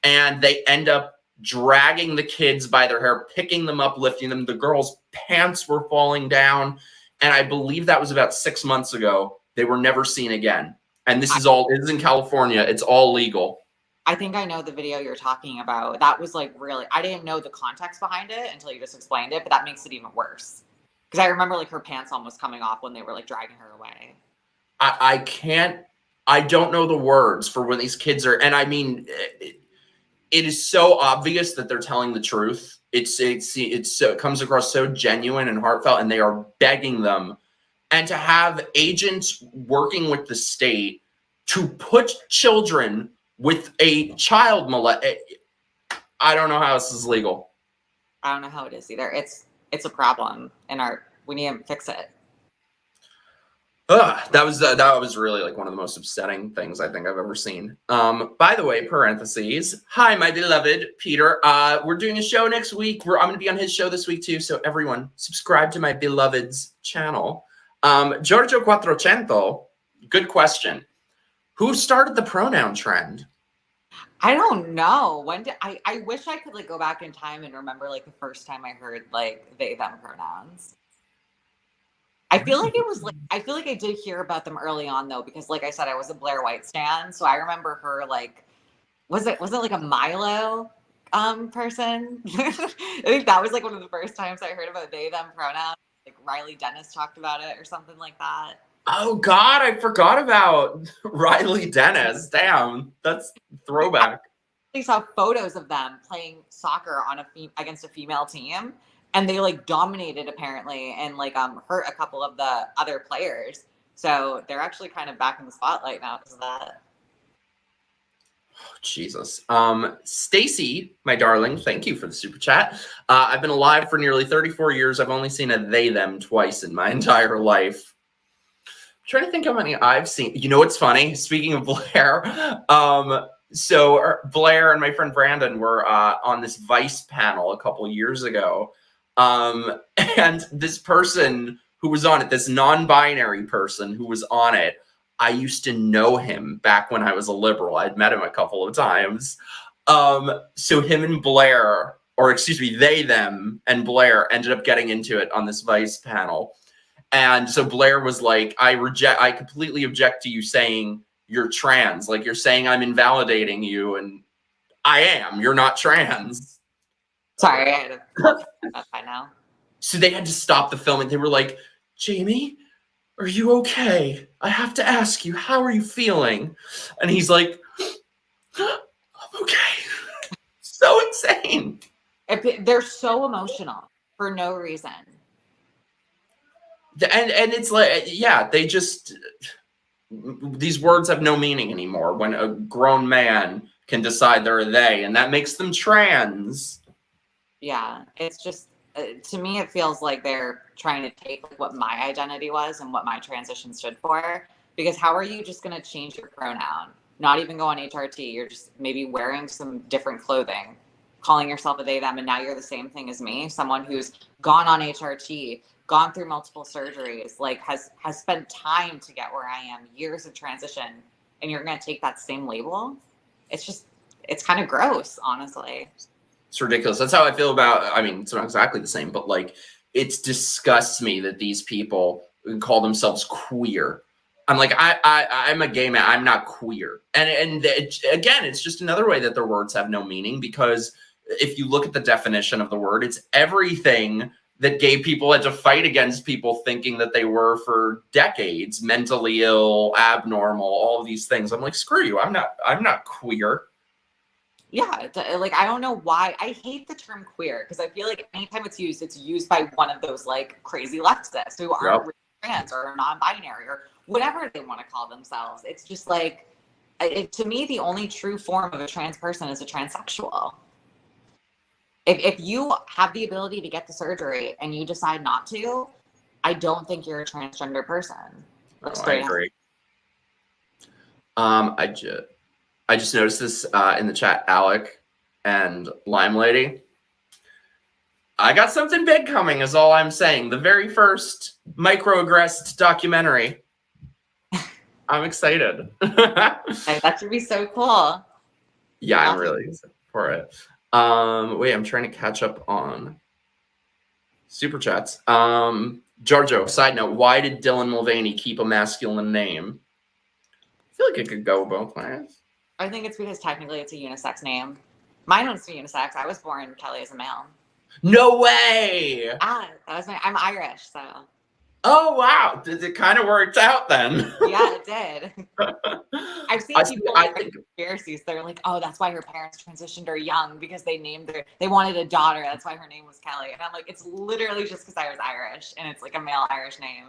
And they end up dragging the kids by their hair, picking them up, lifting them. The girls' pants were falling down. And I believe that was about 6 months ago. They were never seen again. And this is in California. It's all legal. I think I know the video you're talking about. That was like really, I didn't know the context behind it until you just explained it, but that makes it even worse. Because I remember like her pants almost coming off when they were like dragging her away. I don't know the words for when these kids are, and I mean, it is so obvious that they're telling the truth. It comes across so genuine and heartfelt, and they are begging them. And to have agents working with the state to put children with a child I don't know how this is legal. I don't know how it is either. It's a problem in we need to fix it. That was really like one of the most upsetting things I think I've ever seen. By the way, parentheses. Hi, my beloved Peter. We're doing a show next week. I'm going to be on his show this week too. So everyone, subscribe to my beloved's channel. Giorgio Quattrocento. Good question. Who started the pronoun trend? I don't know. I wish I could like go back in time and remember like the first time I heard like they them pronouns. I feel like I did hear about them early on though, because like I said, I was a Blair White stan. So I remember her like, was it like a Milo person? I think that was like one of the first times I heard about they them pronouns. Like Riley Dennis talked about it or something like that. Oh God, I forgot about Riley Dennis. Damn, that's throwback. I saw photos of them playing soccer on against a female team. And they like dominated apparently and like hurt a couple of the other players. So they're actually kind of back in the spotlight now because of that. Oh, Jesus. Stacy, my darling, thank you for the super chat. I've been alive for nearly 34 years. I've only seen a they them twice in my entire life. I'm trying to think how many I've seen. You know what's funny? Speaking of Blair, so Blair and my friend Brandon were on this Vice panel a couple years ago. And this person who was on it, this non-binary person who was on it, I used to know him back when I was a liberal. I'd met him a couple of times. So him and Blair, or excuse me, they, them, and Blair ended up getting into it on this Vice panel. And so Blair was like, I completely object to you saying you're trans. Like you're saying I'm invalidating you, and I am. You're not trans. Sorry, I had to that by now. So they had to stop the filming. They were like, Jamie, are you okay? I have to ask you, how are you feeling? And he's like, I'm okay. So insane. They're so emotional for no reason. And it's like, yeah, they just, these words have no meaning anymore when a grown man can decide they're a they, and that makes them trans. Yeah, it's just, to me, it feels like they're trying to take what my identity was and what my transition stood for. Because how are you just going to change your pronoun? Not even go on HRT. You're just maybe wearing some different clothing, calling yourself a they, them, and now you're the same thing as me. Someone who's gone on HRT, gone through multiple surgeries, like has spent time to get where I am, years of transition, and you're going to take that same label? It's kind of gross, honestly. It's ridiculous. That's how I feel about, I mean, it's not exactly the same, but like, it disgusts me that these people call themselves queer. I'm like, I'm a gay man. I'm not queer. And again, it's just another way that their words have no meaning, because if you look at the definition of the word, it's everything that gay people had to fight against people thinking that they were for decades: mentally ill, abnormal, all of these things. I'm like, screw you. I'm not queer. Yeah, like I don't know why I hate the term queer, because I feel like anytime it's used by one of those like crazy leftists who aren't really trans or non-binary or whatever they want to call themselves. It's just like, to me, the only true form of a trans person is a transsexual. If you have the ability to get the surgery and you decide not to, I don't think you're a transgender person. I agree. I just noticed this in the chat, Alec and Lime Lady. I got something big coming, is all I'm saying. The very first MIKEroaggress'd documentary. I'm excited. That should be so cool. Yeah, I'm really excited for it. Wait, I'm trying to catch up on super chats. Giorgio, side note, why did Dylan Mulvaney keep a masculine name? I feel like it could go both ways. I think it's because technically it's a unisex name. Mine was unisex. I was born Kelly as a male. No way! I'm Irish, so. Oh, wow. It kind of worked out then. Yeah, it did. I've seen people think conspiracies. They're like, oh, that's why her parents transitioned her young because they wanted a daughter. That's why her name was Kelly. And I'm like, it's literally just because I was Irish and it's like a male Irish name.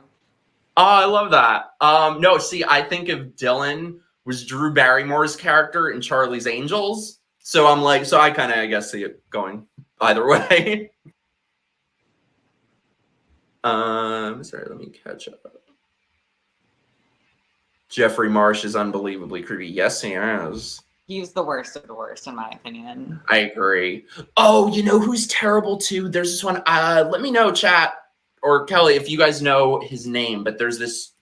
Oh, I love that. No, see, I think if Dylan was Drew Barrymore's character in Charlie's Angels. So I'm like, so I kind of, I guess, see it going either way. Sorry, let me catch up. Jeffrey Marsh is unbelievably creepy. Yes, he is. He's the worst of the worst, in my opinion. I agree. Oh, you know who's terrible too? There's this one. Let me know, chat or Kelly, if you guys know his name. But there's this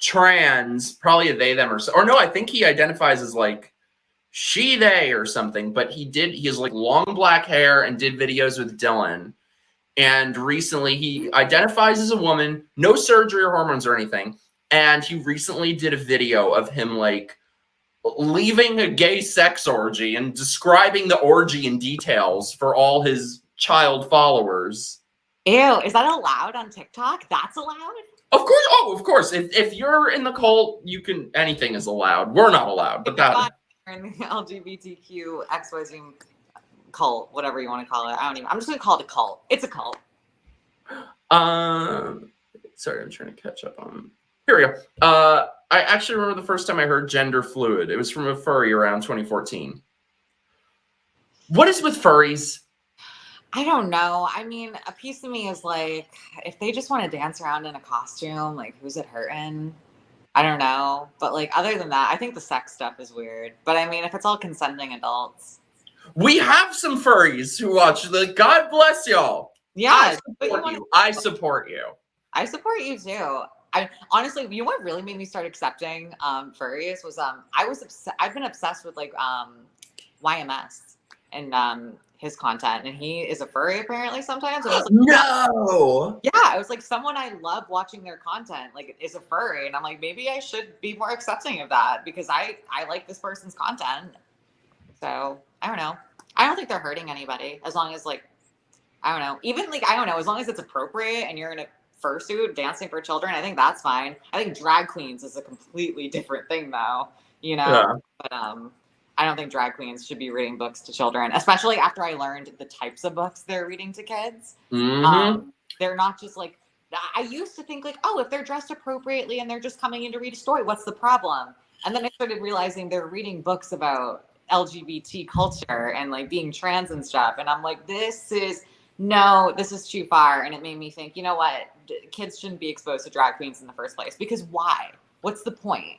trans, probably a they, them, or no, I think he identifies as like she, they, or something. But he has like long black hair and did videos with Dylan. And recently he identifies as a woman, no surgery or hormones or anything. And he recently did a video of him like leaving a gay sex orgy and describing the orgy in details for all his child followers. Ew, is that allowed on TikTok? That's allowed? Of course. Oh, of course. If you're in the cult, anything is allowed. We're not allowed, but that. In the LGBTQ XYZ cult, whatever you want to call it. I'm just going to call it a cult. It's a cult. Sorry, I'm trying to catch up on. Here we go. I actually remember the first time I heard gender fluid. It was from a furry around 2014. What is with furries? I don't know. I mean, a piece of me is like, if they just want to dance around in a costume, like, who's it hurting? I don't know. But like, other than that, I think the sex stuff is weird. But I mean, if it's all consenting adults. We have some furries who watch. God bless y'all. Yeah. I support you. I support you too. Honestly, you know what really made me start accepting furries was I've been obsessed with like YMS and his content, and he is a furry apparently sometimes. I was like, no. Yeah, I was like, someone I love watching their content like is a furry, and I'm like, maybe I should be more accepting of that because I like this person's content. So I don't know. I don't think they're hurting anybody as long as like I don't know. Even like I don't know, as long as it's appropriate and you're in a fursuit dancing for children, I think that's fine. I think drag queens is a completely different thing though, you know. Yeah. But I don't think drag queens should be reading books to children, especially after I learned the types of books they're reading to kids. Mm-hmm. They're not just like, I used to think like, oh, if they're dressed appropriately and they're just coming in to read a story, what's the problem? And then I started realizing they're reading books about LGBT culture and like being trans and stuff, and I'm like, this is too far. And it made me think, you know what, kids shouldn't be exposed to drag queens in the first place, because why? What's the point?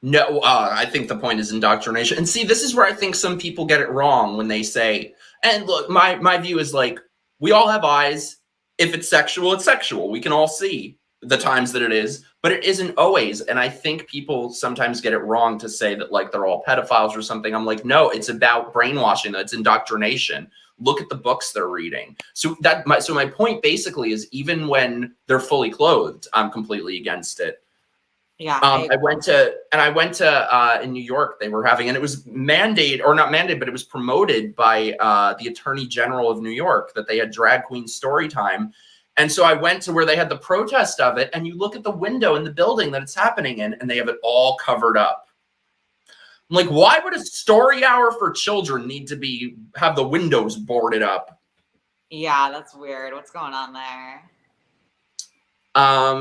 No, I think the point is indoctrination. And see, this is where I think some people get it wrong when they say, and look, my view is like, we all have eyes. If it's sexual, it's sexual. We can all see the times that it is, but it isn't always. And I think people sometimes get it wrong to say that like they're all pedophiles or something. I'm like, no, it's about brainwashing. It's indoctrination. Look at the books they're reading. So my point basically is, even when they're fully clothed, I'm completely against it. Yeah. I went to in New York, they were having, and it was not mandated, but it was promoted by the Attorney General of New York that they had drag queen story time. And so I went to where they had the protest of it, and you look at the window in the building that it's happening in, and they have it all covered up. I'm like, why would a story hour for children need to have the windows boarded up? Yeah, that's weird. What's going on there?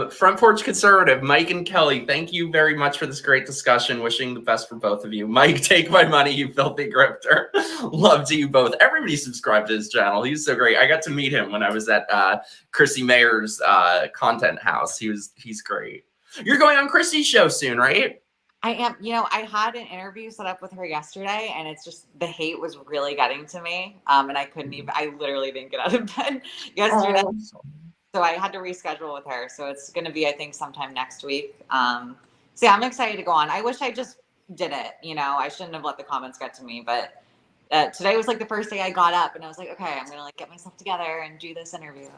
Front Porch Conservative, Mike and Kelly, thank you very much for this great discussion. Wishing the best for both of you. Mike, take my money, you filthy grifter. Love to you both. Everybody subscribe to his channel. He's so great. I got to meet him when I was at Chrissy Mayer's content house. He's great. You're going on Chrissy's show soon, right? I am. You know, I had an interview set up with her yesterday, and it's just the hate was really getting to me. And I literally didn't get out of bed yesterday. So I had to reschedule with her. So it's going to be, I think, sometime next week. So yeah, I'm excited to go on. I wish I just did it. You know, I shouldn't have let the comments get to me. But today was like the first day I got up, and I was like, okay, I'm going to like get myself together and do this interview.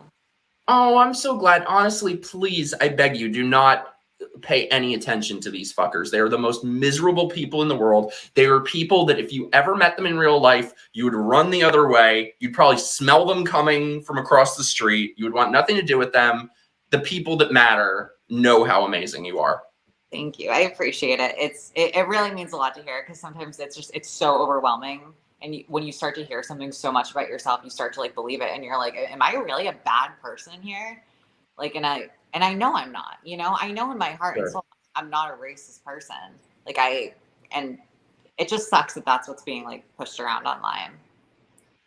Oh, I'm so glad. Honestly, please, I beg you, do not pay any attention to these fuckers. They are the most miserable people in the world. They are people that if you ever met them in real life, you would run the other way. You'd probably smell them coming from across the street. You would want nothing to do with them. The people that matter know how amazing you are. Thank you. I appreciate it. It really means a lot to hear, because sometimes it's so overwhelming. And when you start to hear something so much about yourself, you start to like believe it, and you're like, am I really a bad person here? Like, and I know I'm not, I know in my heart and soul, I'm not a racist person. Like and it just sucks that that's what's being like pushed around online.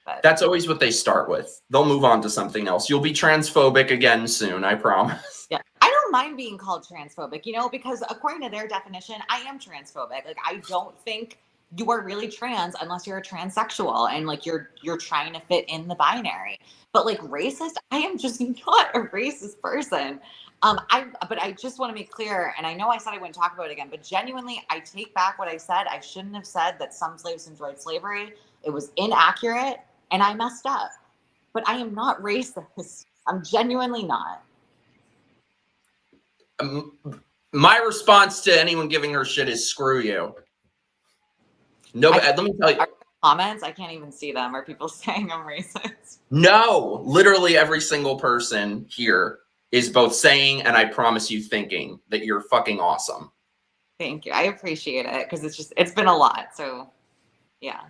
But that's always what they start with. They'll move on to something else. You'll be transphobic again soon, I promise. yeah, I don't mind being called transphobic, because according to their definition, I am transphobic. Like, I don't think you are really trans unless you're a transsexual and like you're trying to fit in the binary. But like racist, I am just not a racist person. But I just want to make clear, and I know I said I wouldn't talk about it again, but genuinely, I take back what I said. I shouldn't have said that some slaves enjoyed slavery. It was inaccurate, and I messed up. But I am not racist. I'm genuinely not. My response to anyone giving her shit is screw you. No, let me tell you. Comments, I can't even see them. Are people saying I'm racist? No, literally every single person here is both saying and I promise you thinking that you're fucking awesome. Thank you. I appreciate it, because it's been a lot. So yeah.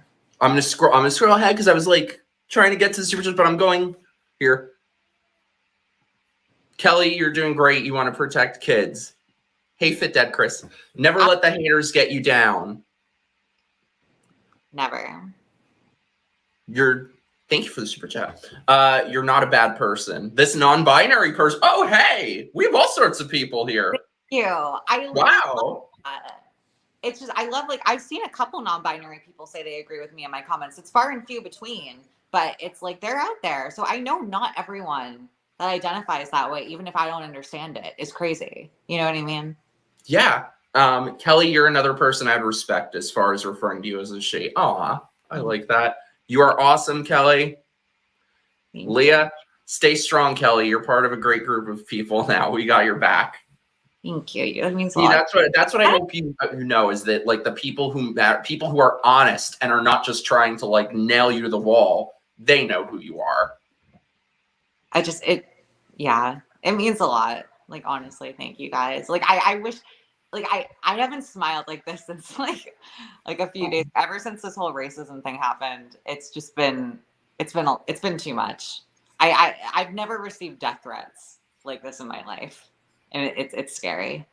I'm gonna scroll ahead because I was like trying to get to the super chat, but I'm going here. Kelly, you're doing great. You want to protect kids. Hey, Fit Dad Chris. Never let the haters get you down. Never. Thank you for the super chat. You're not a bad person. This non-binary person. Oh, hey, we have all sorts of people here. Thank you. Wow. It's just, I love, like, I've seen a couple non-binary people say they agree with me in my comments. It's far and few between, but it's like, they're out there. So I know not everyone that identifies that way, even if I don't understand it, is crazy. You know what I mean? Yeah. Kelly, you're another person I'd respect as far as referring to you as a she. Aw, I like that. You are awesome, Kelly. Leah, stay strong, Kelly. You're part of a great group of people now. We got your back. Thank you. That means a lot. That's what I hope you know, is that like the people who matter, people who are honest and are not just trying to like nail you to the wall, they know who you are. It means a lot. Like, honestly, thank you guys. Like, I wish, like, I haven't smiled like this since like a few days, ever since this whole racism thing happened. It's been too much. I've never received death threats like this in my life, and it's scary.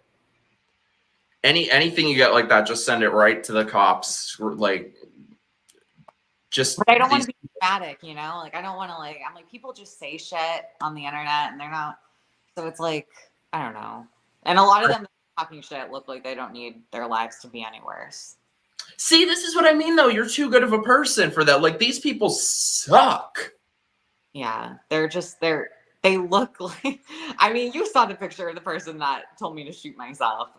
Anything you get like that, just send it right to the cops. Like, just. But I don't want to be dramatic, Like, I don't want to I'm like, people just say shit on the internet and they're not. So it's like, I don't know. And a lot of them talking shit look like they don't need their lives to be any worse. See, this is what I mean, though. You're too good of a person for that. Like, these people suck. Yeah, they look like, I mean, you saw the picture of the person that told me to shoot myself.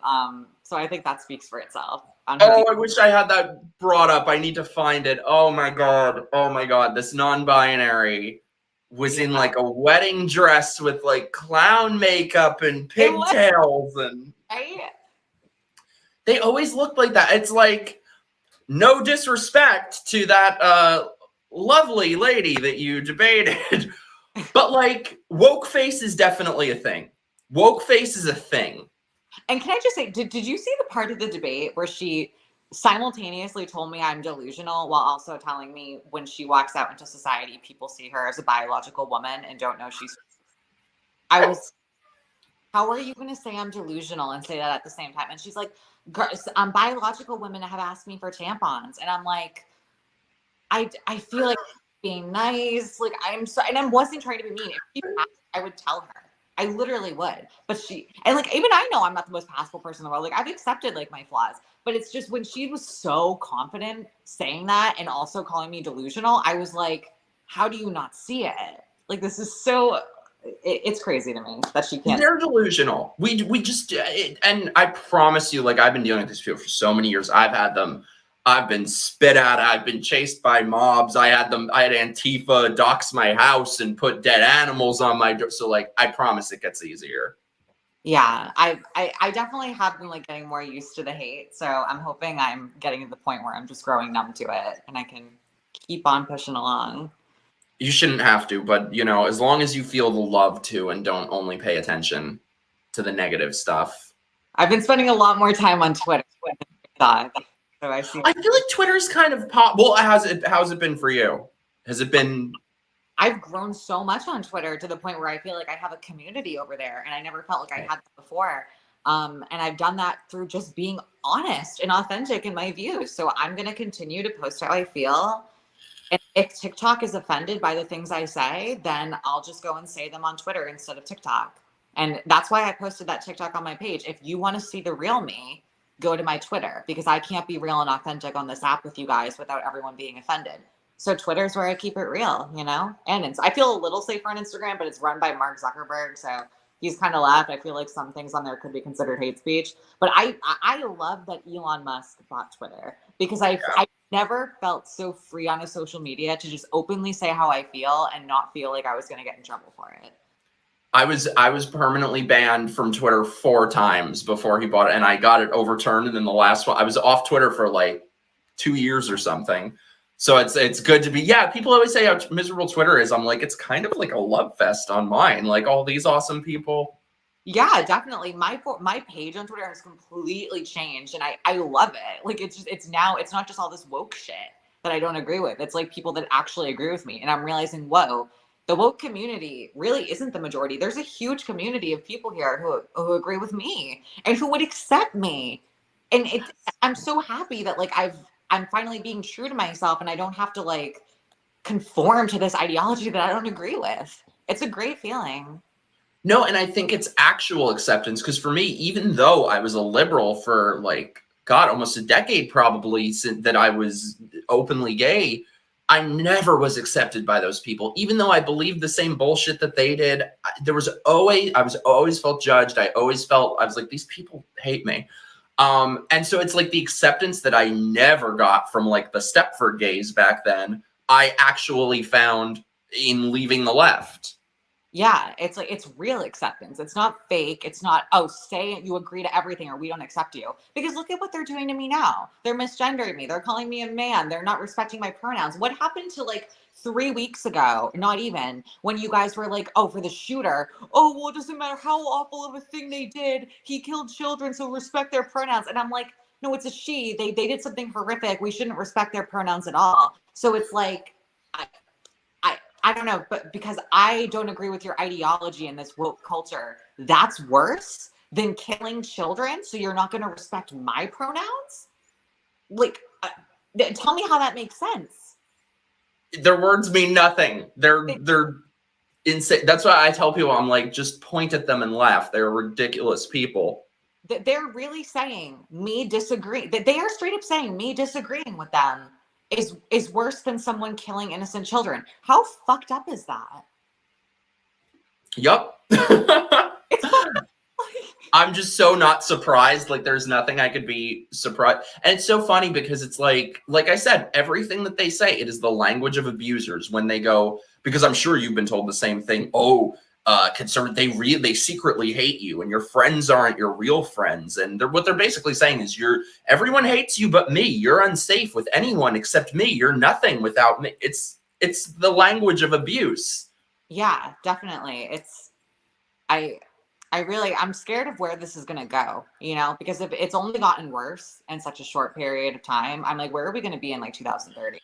So I think that speaks for itself. Oh, I wish I had that brought up. I need to find it. Oh my God. This non-binary was in like a wedding dress with like clown makeup and pigtails, and they always look like that. It's like, no disrespect to that lovely lady that you debated, but like, woke face is definitely a thing. Woke face is a thing. And can I just say, did you see the part of the debate where she simultaneously told me I'm delusional while also telling me when she walks out into society, people see her as a biological woman and don't know she's. How are you going to say I'm delusional and say that at the same time? And she's like, biological women have asked me for tampons. And I'm like, I feel like being nice. Like, I'm so, and I wasn't trying to be mean. If she asked, I would tell her. I literally would. But like, even I know I'm not the most passable person in the world. Like, I've accepted like my flaws, but it's just when she was so confident saying that and also calling me delusional, I was like, how do you not see it? Like, this is so, it's crazy to me that she can't. They're delusional. We just, and I promise you, like, I've been dealing with these people for so many years. I've had them. I've been spit at. I've been chased by mobs. I had Antifa dox my house and put dead animals on my door. So like, I promise it gets easier. Yeah, I definitely have been like getting more used to the hate. So I'm hoping I'm getting to the point where I'm just growing numb to it and I can keep on pushing along. You shouldn't have to, but you know, as long as you feel the love too and don't only pay attention to the negative stuff. I've been spending a lot more time on Twitter than I thought. So I feel like Twitter's kind of pop. Well, how's it been for you? Has it been? I've grown so much on Twitter to the point where I feel like I have a community over there, and I never felt like I had that before. And I've done that through just being honest and authentic in my views. So I'm going to continue to post how I feel. And if TikTok is offended by the things I say, then I'll just go and say them on Twitter instead of TikTok. And that's why I posted that TikTok on my page. If you want to see the real me, go to my Twitter, because I can't be real and authentic on this app with you guys without everyone being offended. So Twitter's where I keep it real, you know? And I feel a little safer on Instagram, but it's run by Mark Zuckerberg. So he's kind of left. I feel like some things on there could be considered hate speech. But I love that Elon Musk bought Twitter, because I never felt so free on a social media to just openly say how I feel and not feel like I was going to get in trouble for it. I was permanently banned from Twitter 4 times before he bought it, and I got it overturned. And then the last one, I was off Twitter for like 2 years or something. So it's good to be. Yeah, people always say how miserable Twitter is. I'm like, it's kind of like a love fest on mine. Like all these awesome people. Yeah, definitely. My page on Twitter has completely changed, and I love it. Like it's not just all this woke shit that I don't agree with. It's like people that actually agree with me, and I'm realizing, whoa, the woke community really isn't the majority. There's a huge community of people here who agree with me and who would accept me. And I'm so happy that like I'm finally being true to myself, and I don't have to like conform to this ideology that I don't agree with. It's a great feeling. No, and I think it's actual acceptance, because for me, even though I was a liberal for like, God, almost a decade probably since that I was openly gay, I never was accepted by those people. Even though I believed the same bullshit that they did, I was always felt judged. I was like, these people hate me. And so it's like the acceptance that I never got from like the Stepford gays back then, I actually found in leaving the left. Yeah, it's like, it's real acceptance. It's not fake. It's not, oh, say you agree to everything or we don't accept you. Because look at what they're doing to me now. They're misgendering me. They're calling me a man. They're not respecting my pronouns. What happened to like 3 weeks ago, not even, when you guys were like, oh, for the shooter, oh, well, it doesn't matter how awful of a thing they did. He killed children, so respect their pronouns. And I'm like, no, it's a she. They did something horrific. We shouldn't respect their pronouns at all. So it's like, I don't know, but because I don't agree with your ideology in this woke culture, that's worse than killing children. So you're not going to respect my pronouns? Like, tell me how that makes sense. Their words mean nothing. They're insane. That's why I tell people, I'm like, just point at them and laugh. They're ridiculous people. They're really saying me disagree. They are straight up saying me disagreeing with them is worse than someone killing innocent children. How fucked up is that? Yup. I'm just so not surprised. Like there's nothing I could be surprised. And it's so funny because it's like I said, everything that they say, it is the language of abusers when they go, because I'm sure you've been told the same thing. Oh, they secretly hate you and your friends aren't your real friends. And what they're basically saying is everyone hates you but me. You're unsafe with anyone except me. You're nothing without me. It's the language of abuse. Yeah, definitely. I'm scared of where this is going to go, you know, because if it's only gotten worse in such a short period of time, I'm like, where are we going to be in like 2030?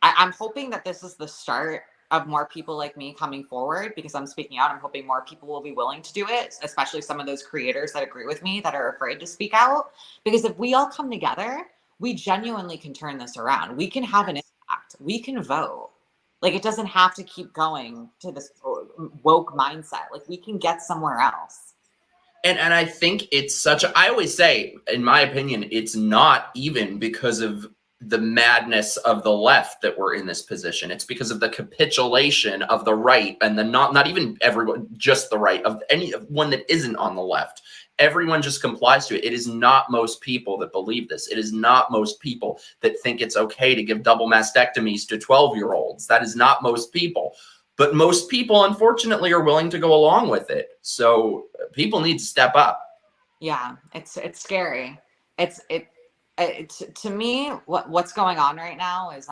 I'm hoping that this is the start of more people like me coming forward, because I'm speaking out. I'm hoping more people will be willing to do it, especially some of those creators that agree with me that are afraid to speak out. Because if we all come together, we genuinely can turn this around. We can have an impact. We can vote. Like, it doesn't have to keep going to this woke mindset. Like, we can get somewhere else. And I think it's I always say, in my opinion, it's not even because of the madness of the left that we're in this position. It's because of the capitulation of the right, and the not even everyone, just the right, of anyone that isn't on the left. Everyone just complies to it. It is not most people that believe this. It is not most people that think it's okay to give double mastectomies to 12-year-olds. That is not most people. But most people, unfortunately, are willing to go along with it. So people need to step up. Yeah, it's scary. To me, what's going on right now is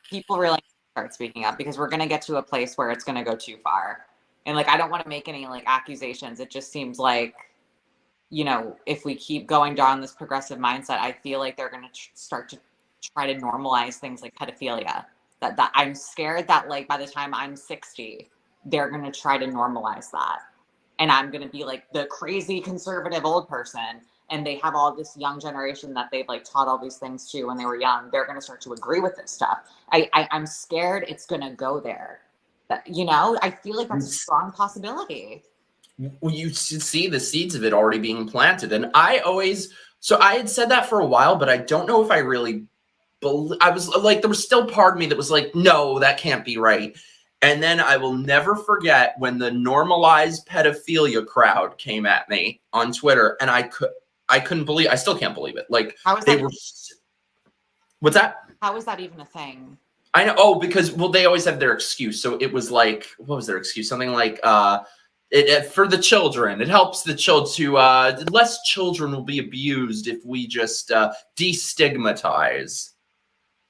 people really start speaking up, because we're going to get to a place where it's going to go too far. And like, I don't want to make any like accusations. It just seems like, you know, if we keep going down this progressive mindset, I feel like they're going to start to try to normalize things like pedophilia. That I'm scared that like by the time I'm 60, they're going to try to normalize that. And I'm going to be like the crazy conservative old person. And they have all this young generation that they've like taught all these things to when they were young. They're going to start to agree with this stuff. I'm scared it's going to go there. You know, I feel like that's a strong possibility. Well, you see the seeds of it already being planted. And I had said that for a while, but I don't know if I really I was like, there was still part of me that was like, no, that can't be right. And then I will never forget when the normalized pedophilia crowd came at me on Twitter, and I couldn't believe, I still can't believe it. Like, what's that? How is that even a thing? I know. Oh, because, well, they always have their excuse. So it was like, what was their excuse? Something like, for the children, it helps the children to, less children will be abused if we just destigmatize.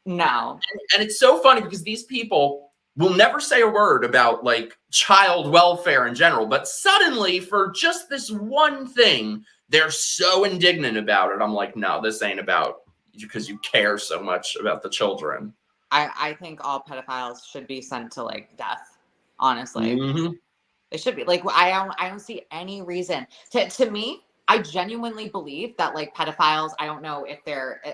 No. And it's so funny because these people will never say a word about like child welfare in general, but suddenly for just this one thing, they're so indignant about it. I'm like, no, this ain't about because you care so much about the children. I think all pedophiles should be sent to like death. Honestly, it should be like, I don't see any reason to me. I genuinely believe that like pedophiles, I don't know if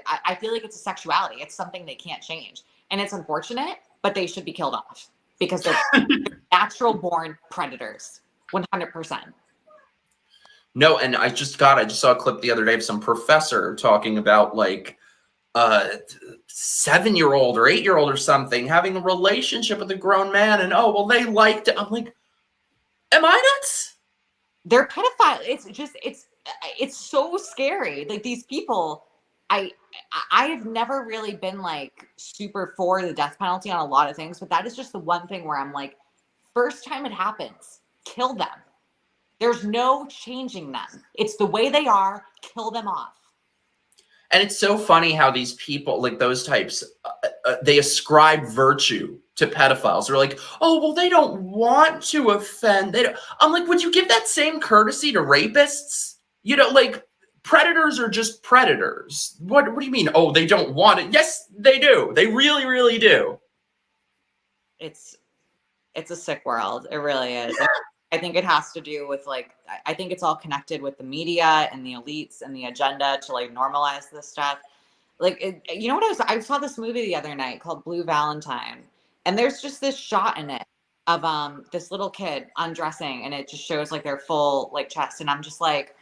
I feel like it's a sexuality. It's something they can't change. And it's unfortunate, but they should be killed off because they're natural born predators. 100%. No, and I just saw a clip the other day of some professor talking about like 7-year-old or 8-year-old or something having a relationship with a grown man, and oh well, they liked it. I'm like, am I nuts? They're pedophiles. It's so scary. Like these people, I have never really been like super for the death penalty on a lot of things, but that is just the one thing where I'm like, first time it happens, kill them. There's no changing them. It's the way they are. Kill them off. And it's so funny how these people, like those types, they ascribe virtue to pedophiles. They're like, oh, well, they don't want to offend. I'm like, would you give that same courtesy to rapists? You know, like predators are just predators. What do you mean? Oh, they don't want it. Yes, they do. They really, really do. It's a sick world. It really is. I think it has to do with like, I think it's all connected with the media and the elites and the agenda to like normalize this stuff. Like, you know what I saw this movie the other night called Blue Valentine, and there's just this shot in it of this little kid undressing, and it just shows like their full like chest, and I'm just like,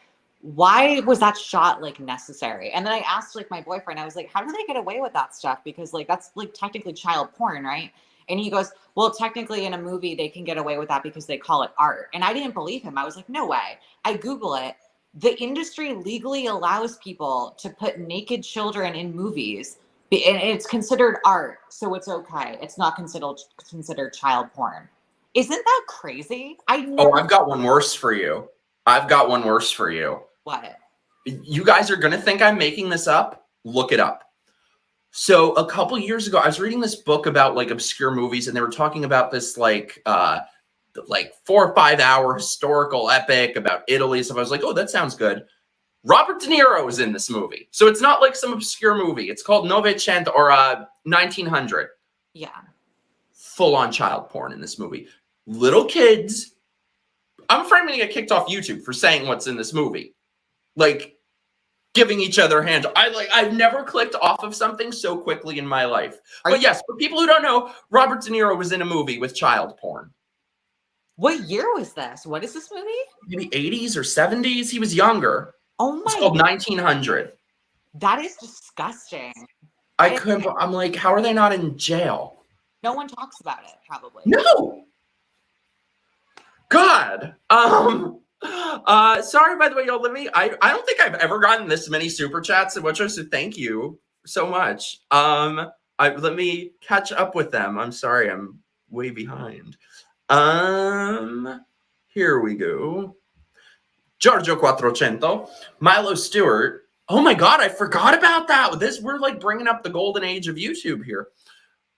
why was that shot like necessary? And then I asked like my boyfriend, I was like, how do they get away with that stuff? Because like that's like technically child porn, right? And he goes, well, technically in a movie, they can get away with that because they call it art. And I didn't believe him. I was like, no way. I Google it. The industry legally allows people to put naked children in movies, and it's considered art. So it's okay. It's not considered child porn. Isn't that crazy? I've got one worse for you. What? You guys are going to think I'm making this up. Look it up. So a couple years ago, I was reading this book about like obscure movies, and they were talking about this like 4 or 5 hour historical epic about Italy. So I was like, oh, that sounds good. Robert De Niro is in this movie. So it's not like some obscure movie. It's called Novecento or 1900. Yeah. Full on child porn in this movie. Little kids. I'm afraid I'm going to get kicked off YouTube for saying what's in this movie. Like, giving each other hands. I've never clicked off of something so quickly in my life. But yes, for people who don't know, Robert De Niro was in a movie with child porn. What year was this? What is this movie? Maybe 80s or 70s. He was younger. Oh my! It's called 1900. That is disgusting. I'm like, how are they not in jail? No one talks about it, probably. No. God. Sorry, by the way, y'all. I don't think I've ever gotten this many super chats in which I said thank you so much. Let me catch up with them. I'm sorry, I'm way behind. Here we go. Giorgio Quattrocento, Milo Stewart. Oh my God, I forgot about that. We're like bringing up the golden age of YouTube here.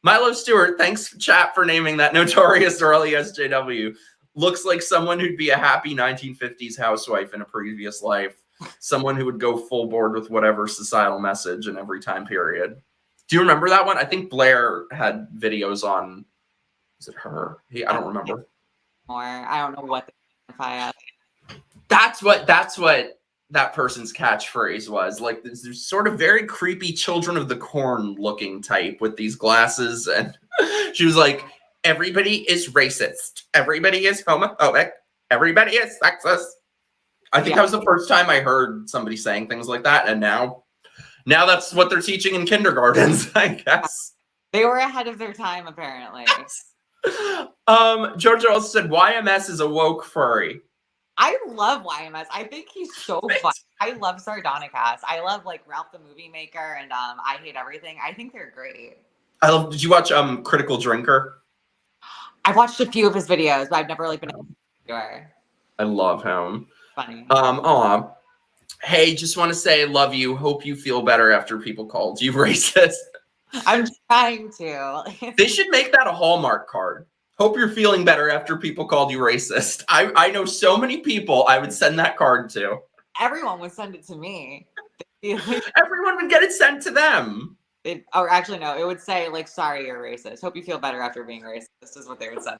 Milo Stewart, thanks chat for naming that notorious early SJW. Looks like someone who'd be a happy 1950s housewife in a previous life. Someone who would go full board with whatever societal message in every time period. Do you remember that one? I think Blair had videos on, is it her? I don't remember. Or I don't know what they identify as. That's what that person's catchphrase was. Like, there's sort of very creepy Children of the Corn looking type with these glasses. And she was like, everybody is racist. Everybody is homophobic. Everybody is sexist. I think that was the first time I heard somebody saying things like that. And now that's what they're teaching in kindergartens, I guess. They were ahead of their time, apparently. Georgia also said, YMS is a woke furry. I love YMS. I think he's so fun. I love Sardonicast. I love like Ralph the Movie Maker and I Hate Everything. I think they're great. Did you watch Critical Drinker? I've watched a few of his videos, but I've never like been able to do it. I love him. Funny. Hey, just want to say I love you. Hope you feel better after people called you racist. I'm trying to. They should make that a Hallmark card. Hope you're feeling better after people called you racist. I know so many people I would send that card to. Everyone would send it to me. Everyone would get it sent to them. Or actually, no, it would say, like, sorry, you're racist. Hope you feel better after being racist is what they would send.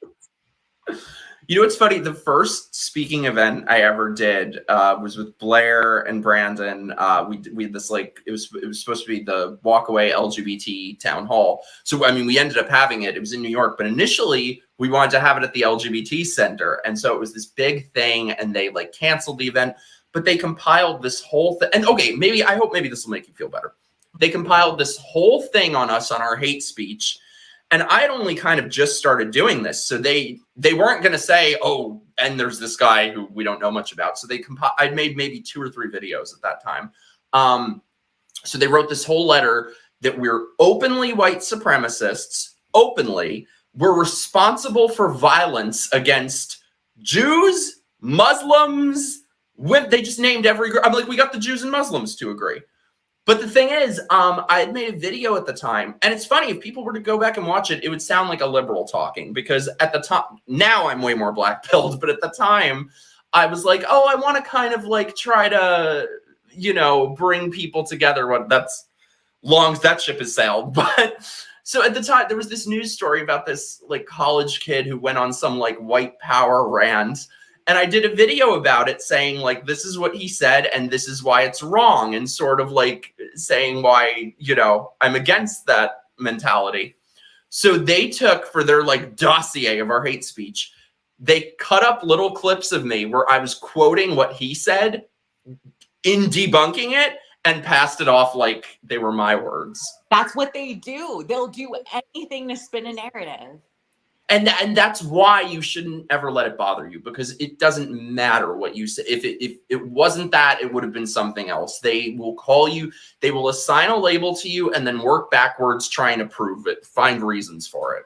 You know what's funny? The first speaking event I ever did was with Blair and Brandon. We had this, like, it was supposed to be the Walkaway LGBT town hall. So, I mean, we ended up having it. It was in New York, but initially we wanted to have it at the LGBT Center. And so it was this big thing, and they, like, canceled the event. But they compiled this whole thing. And, okay, I hope maybe this will make you feel better. They compiled this whole thing on us on our hate speech. And I'd only kind of just started doing this. So they weren't going to say, oh, and there's this guy who we don't know much about. So I'd made maybe 2 or 3 videos at that time. So they wrote this whole letter that we're openly white supremacists, we're responsible for violence against Jews, Muslims, women. They just named every group. I'm like, we got the Jews and Muslims to agree. But the thing is, I had made a video at the time, and it's funny, if people were to go back and watch it, it would sound like a liberal talking, because at the time, now I'm way more black-pilled, but at the time, I was like, oh, I want to kind of like try to, bring people together. That ship has sailed. But so at the time, there was this news story about this like college kid who went on some like white power rant. And I did a video about it saying, like, this is what he said, and this is why it's wrong, and sort of like saying why, I'm against that mentality. So they took, for their like dossier of our hate speech, they cut up little clips of me where I was quoting what he said in debunking it and passed it off like they were my words. That's what they do. They'll do anything to spin a narrative. And that's why you shouldn't ever let it bother you, because it doesn't matter what you say. If it wasn't that, it would have been something else. They will call you, they will assign a label to you, and then work backwards trying to prove it, find reasons for it.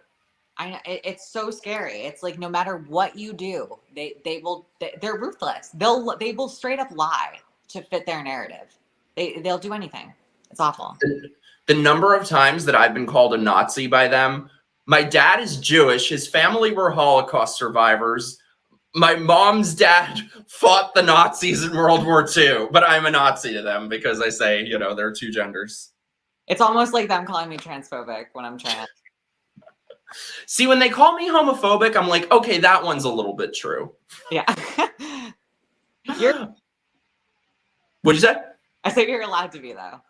I know, it's so scary. It's like no matter what you do, they're ruthless. They will straight up lie to fit their narrative. They'll do anything. It's awful. The number of times that I've been called a Nazi by them. My dad is Jewish. His family were Holocaust survivors. My mom's dad fought the Nazis in World War II, but I'm a Nazi to them because I say, there are 2 genders. It's almost like them calling me transphobic when I'm trans. See, when they call me homophobic, I'm like, okay, that one's a little bit true. Yeah. What'd you say? I said you're allowed to be, though.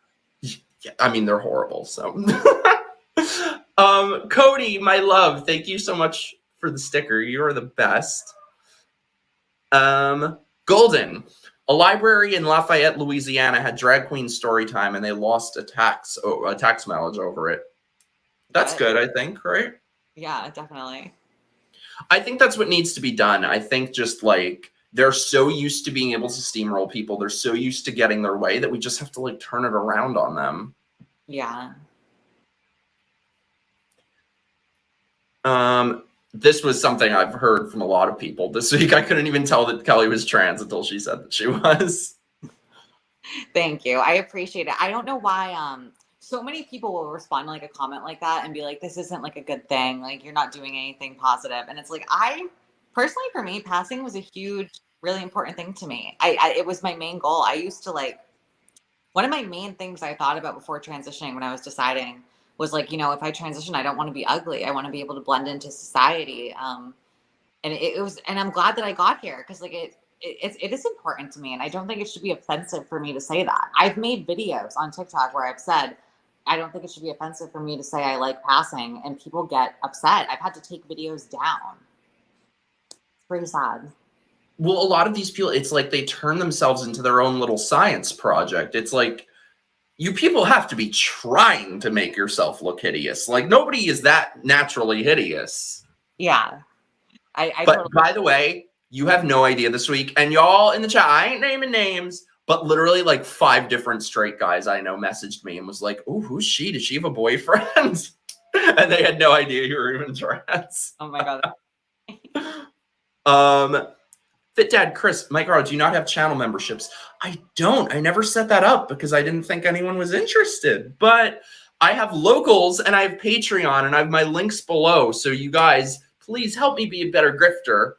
Yeah, I mean, they're horrible, so... Cody, my love, thank you so much for the sticker. You are the best. Golden, A library in Lafayette, Louisiana had drag queen story time and they lost a tax mileage over it. That's good, I think, right? Yeah, definitely. I think that's what needs to be done. I think just like they're so used to being able to steamroll people. They're so used to getting their way that we just have to like turn it around on them. Yeah. This was something I've heard from a lot of people this week. I couldn't even tell that Kelly was trans until she said that she was. Thank you. I appreciate it. I don't know why so many people will respond to like a comment like that and be like, this isn't like a good thing. Like you're not doing anything positive. And it's like, I personally, for me, passing was a huge, really important thing to me. It was my main goal. I used to like, one of my main things I thought about before transitioning when I was deciding was like, you know, if I transition, I don't want to be ugly. I want to be able to blend into society. And it was, and I'm glad that I got here because like it is important to me. And I don't think it should be offensive for me to say that. I've made videos on TikTok where I've said, I don't think it should be offensive for me to say I like passing, and people get upset. I've had to take videos down. It's pretty sad. Well, a lot of these people, it's like they turn themselves into their own little science project. It's like, you people have to be trying to make yourself look hideous. Like nobody is that naturally hideous. Yeah. But totally. By the way, you have no idea this week, and y'all in the chat, I ain't naming names, but literally like 5 different straight guys I know messaged me and was like, oh, who's she? Does she have a boyfriend? And they had no idea you were even trans. Oh my God. Fit Dad Chris, MIKEroaggress'd, do you not have channel memberships? I don't. I never set that up because I didn't think anyone was interested. But I have locals and I have Patreon and I have my links below. So you guys, please help me be a better grifter.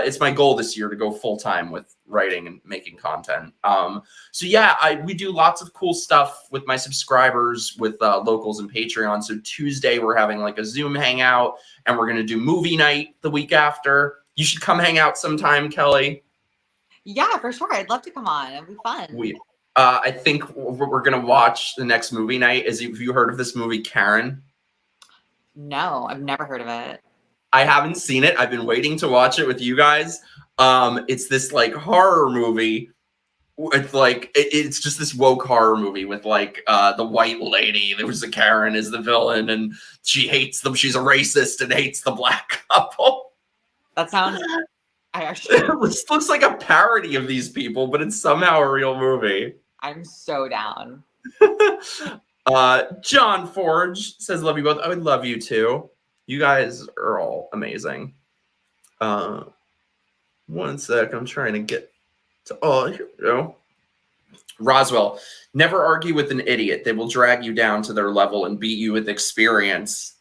It's my goal this year to go full time with writing and making content. So yeah, we do lots of cool stuff with my subscribers with locals and Patreon. So Tuesday we're having like a Zoom hangout and we're gonna do movie night the week after. You should come hang out sometime, Kelly. Yeah, for sure. I'd love to come on. It'd be fun. I think we're gonna watch the next movie night. Have you heard of this movie, Karen? No, I've never heard of it. I haven't seen it. I've been waiting to watch it with you guys. It's this like horror movie. It's like it's just this woke horror movie with like the white lady. There was a Karen is the villain, and she hates them. She's a racist and hates the black couple. That sounds. It looks like a parody of these people, but it's somehow a real movie. I'm so down. John Forge says, "Love you both." I would love you too. You guys are all amazing. One sec. I'm trying to get to. Oh, here we go. Roswell, never argue with an idiot. They will drag you down to their level and beat you with experience.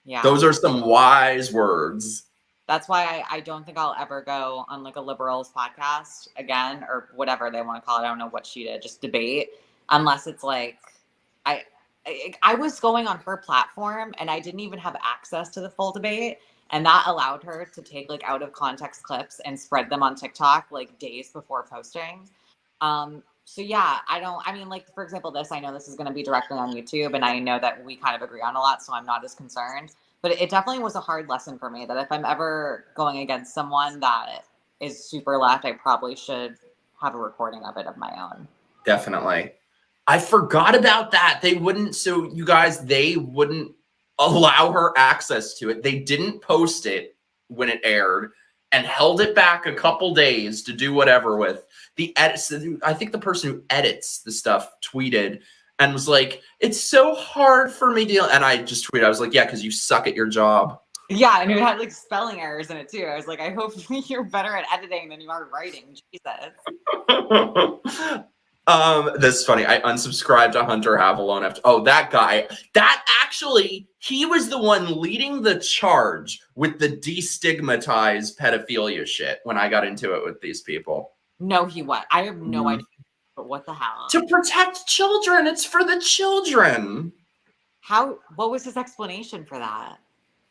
Yeah, those are some wise words. That's why I don't think I'll ever go on like a liberals podcast again or whatever they want to call it. I don't know what she did, just debate, unless it's like I was going on her platform and I didn't even have access to the full debate, and that allowed her to take like out of context clips and spread them on TikTok like days before posting. So yeah, I mean, like, for example, I know this is going to be directly on YouTube and I know that we kind of agree on a lot, so I'm not as concerned. But it definitely was a hard lesson for me that if I'm ever going against someone that is super left, I probably should have a recording of it of my own. Definitely. I forgot about that. They wouldn't allow her access to it. They didn't post it when it aired and held it back a couple days to do whatever with. The edits. I think the person who edits the stuff tweeted and was like, it's so hard for me to, and I just tweeted, I was like, yeah, because you suck at your job. Yeah, and it had like spelling errors in it too. I was like, I hope you're better at editing than you are writing. Jesus. This is funny. I unsubscribed to Hunter Havalone after, that guy, he was the one leading the charge with the destigmatize pedophilia shit when I got into it with these people. No, he what? I have no idea. But what the hell? To protect children. It's for the children. What was his explanation for that?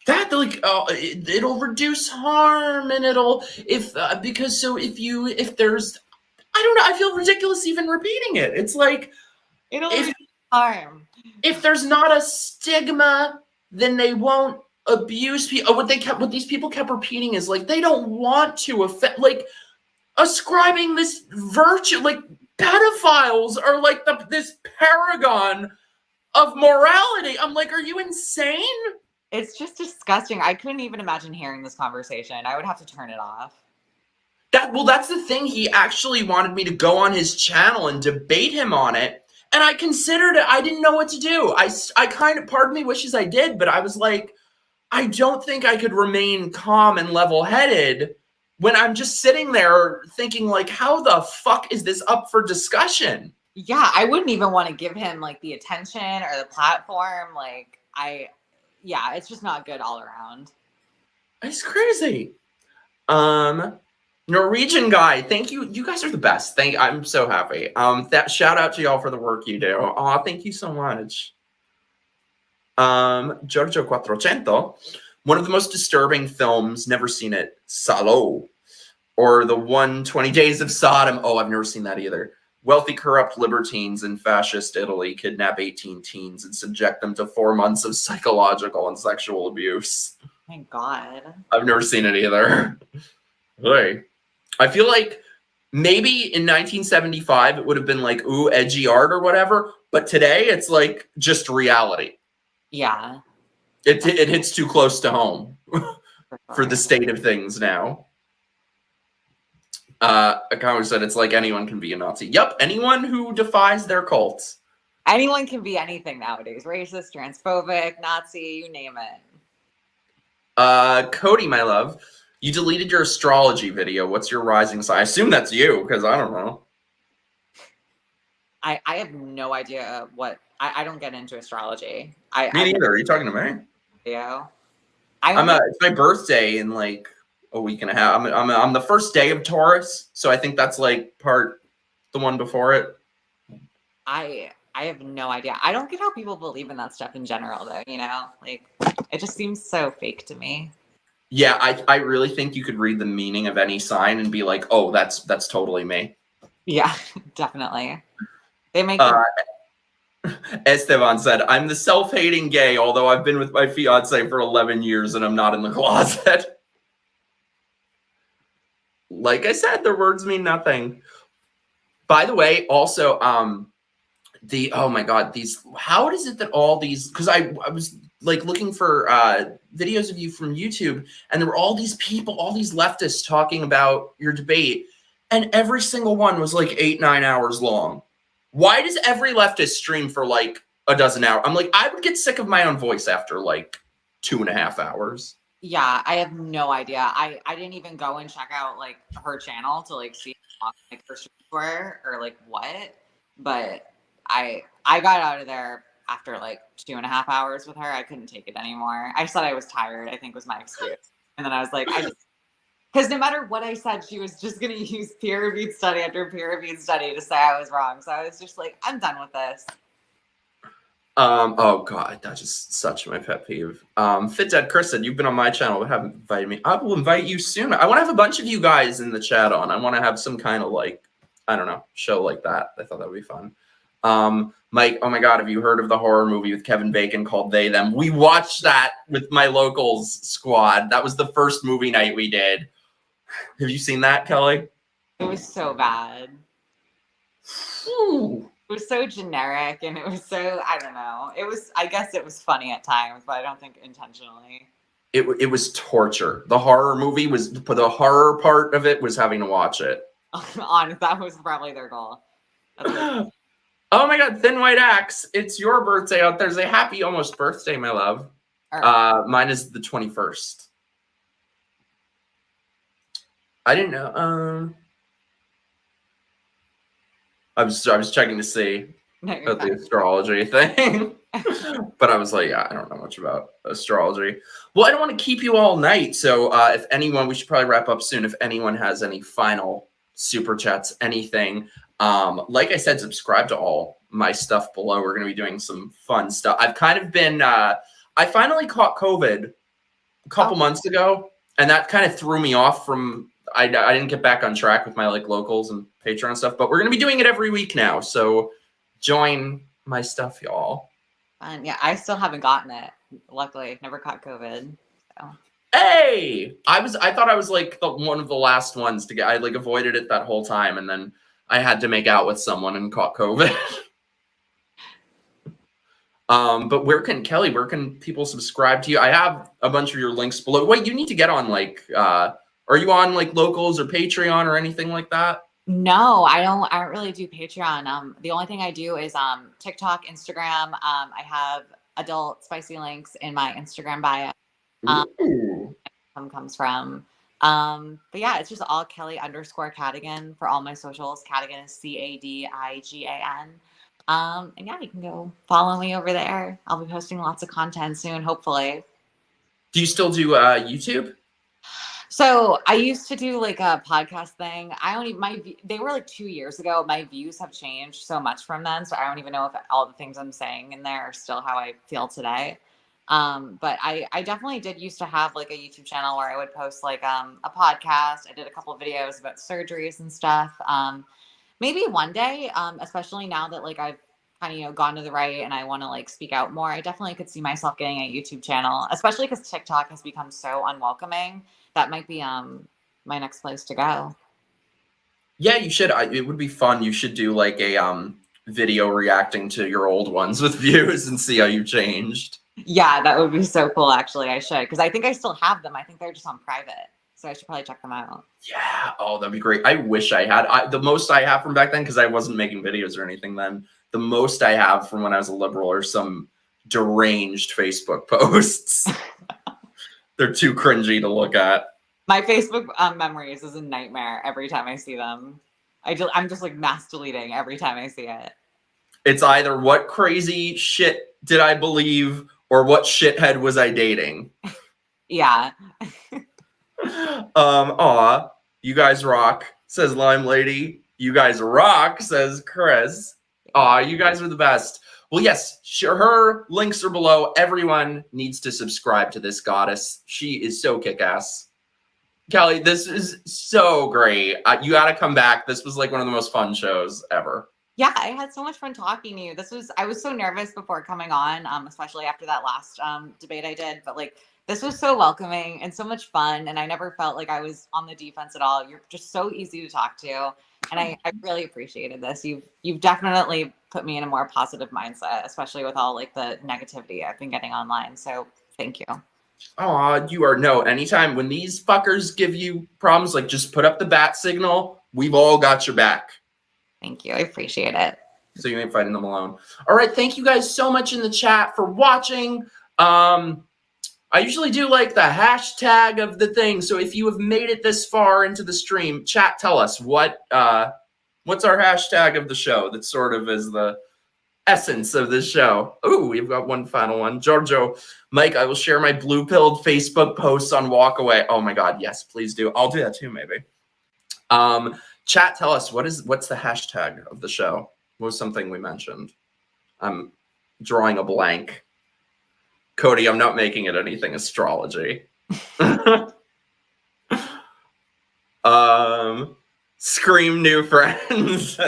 That like it'll reduce harm and if there's, I don't know, I feel ridiculous even repeating it. It's like it'll reduce harm. If there's not a stigma, then they won't abuse people. What these people kept repeating is like they don't want to offend. Like ascribing this virtue, like pedophiles are like this paragon of morality. I'm like, are you insane? It's just disgusting. I couldn't even imagine hearing this conversation. I would have to turn it off. That's the thing. He actually wanted me to go on his channel and debate him on it. And I considered it. I didn't know what to do. I kind of, part of me wishes I did, but I was like, I don't think I could remain calm and level-headed when I'm just sitting there thinking, like, how the fuck is this up for discussion? Yeah, I wouldn't even want to give him like the attention or the platform. Like, yeah, it's just not good all around. It's crazy. Norwegian guy, thank you. You guys are the best. I'm so happy. That shout out to y'all for the work you do. Aw, thank you so much. Giorgio Quattrocento, one of the most disturbing films, never seen it, Salo, or the 120 Days of Sodom. Oh, I've never seen that either. Wealthy, corrupt libertines in fascist Italy kidnap 18 teens and subject them to 4 months of psychological and sexual abuse. Thank God. I've never seen it either. Really? I feel like maybe in 1975 it would have been like, ooh, edgy art or whatever. But today it's like just reality. Yeah. It hits too close to home for the state of things now. A comment said it's like anyone can be a Nazi. Yep, anyone who defies their cults. Anyone can be anything nowadays. Racist, transphobic, Nazi, you name it. Cody, my love, you deleted your astrology video. What's your rising sign? I assume that's you, because I don't know. I have no idea what... I don't get into astrology. Me neither. Are you talking to me? Yeah. It's my birthday in like a week and a half. I'm the first day of Taurus, so I think that's like the one before it. I have no idea. I don't get how people believe in that stuff in general, though. You know, like it just seems so fake to me. Yeah, I really think you could read the meaning of any sign and be like, oh, that's totally me. Yeah, definitely. They make. Esteban said, I'm the self-hating gay, although I've been with my fiance for 11 years and I'm not in the closet. Like I said, their words mean nothing. By the way, also, oh my God, how is it that all these, because I was like looking for videos of you from YouTube, and there were all these people, all these leftists talking about your debate, and every single one was like 8-9 hours long. Why does every leftist stream for like a dozen hours? I'm like, I would get sick of my own voice after like 2.5 hours. Yeah, I have no idea. I didn't even go and check out like her channel to like see like her streams were or like what. But I got out of there after like 2.5 hours with her. I couldn't take it anymore. I said I was tired, I think was my excuse. And then I was like, because no matter what I said, she was just going to use peer-reviewed study after peer-reviewed study to say I was wrong. So I was just like, I'm done with this. Oh God, that's just such my pet peeve. Fit Dead Chris said, you've been on my channel, but haven't invited me. I will invite you soon. I want to have a bunch of you guys in the chat on. I want to have some kind of like, I don't know, show like that. I thought that would be fun. Mike, oh my God, have you heard of the horror movie with Kevin Bacon called They Them? We watched that with my locals squad. That was the first movie night we did. Have you seen that, Kelly? It was so bad. Ooh. It was so generic, and it was so, I don't know. I guess it was funny at times, but I don't think intentionally. It was torture. The horror movie was, the horror part of it was having to watch it. That was probably their goal. Oh my God, Thin White Axe, it's your birthday out there. Say happy almost birthday, my love. Right. Mine is the 21st. I didn't know. I was checking to see about the astrology thing, but I was like, yeah, I don't know much about astrology. Well, I don't want to keep you all night, so if anyone, we should probably wrap up soon. If anyone has any final super chats, anything, like I said, subscribe to all my stuff below. We're going to be doing some fun stuff. I've kind of been, I finally caught COVID a couple months ago, and that kind of threw me off from. I didn't get back on track with my like locals and Patreon stuff, but we're going to be doing it every week now. So join my stuff, y'all. Fun. Yeah, I still haven't gotten it. Luckily, never caught COVID. So. Hey, I thought I was like one of the last ones to get. I like avoided it that whole time, and then I had to make out with someone and caught COVID. But where can people subscribe to you? I have a bunch of your links below. Wait, you need to get on like, are you on like Locals or Patreon or anything like that? No, I don't really do Patreon. The only thing I do is TikTok, Instagram. I have adult spicy links in my Instagram bio. Ooh. Comes from. But yeah, it's just all Kelly_Cadigan for all my socials. Cadigan is Cadigan. And yeah, you can go follow me over there. I'll be posting lots of content soon, hopefully. Do you still do YouTube? So I used to do like a podcast thing. They were like 2 years ago. My views have changed so much from then. So I don't even know if all the things I'm saying in there are still how I feel today. But I definitely did used to have like a YouTube channel where I would post like a podcast. I did a couple of videos about surgeries and stuff. Maybe one day, especially now that like I've kind of, gone to the right and I want to like speak out more, I definitely could see myself getting a YouTube channel, especially because TikTok has become so unwelcoming. That might be my next place to go. Yeah, you should. It would be fun. You should do like a video reacting to your old ones with views and see how you changed. Yeah, that would be so cool. Actually, I should, because I think I still have them. I think they're just on private, so I should probably check them out. Yeah. Oh, that'd be great. I wish I had. The most I have from back then, because I wasn't making videos or anything then. The most I have from when I was a liberal are some deranged Facebook posts. They're too cringy to look at. My Facebook memories is a nightmare every time I see them. I'm just like mass deleting every time I see it. It's either what crazy shit did I believe or what shithead was I dating. Yeah. Aw, you guys rock, says Lime Lady. You guys rock, says Chris. Aw, you guys are the best. Well, yes, her links are below. Everyone needs to subscribe to this goddess. She is so kick-ass. Kelly, this is so great. You got to come back. This was like one of the most fun shows ever. Yeah, I had so much fun talking to you. I was so nervous before coming on, especially after that last debate I did. But like, this was so welcoming and so much fun. And I never felt like I was on the defense at all. You're just so easy to talk to. And I really appreciated this. You've definitely put me in a more positive mindset, especially with all like the negativity I've been getting online. So thank you. Aw, you are anytime when these fuckers give you problems, like just put up the bat signal. We've all got your back. Thank you. I appreciate it. So you ain't fighting them alone. All right. Thank you guys so much in the chat for watching. I usually do like the hashtag of the thing. So if you have made it this far into the stream, chat, tell us what's our hashtag of the show that sort of is the essence of this show. Ooh, we've got one final one. Giorgio, Mike, I will share my blue-pilled Facebook posts on Walkaway. Oh my God, yes, please do. I'll do that too, maybe. Chat, tell us what's the hashtag of the show? What was something we mentioned? I'm drawing a blank. Cody, I'm not making it anything astrology. Scream new friends.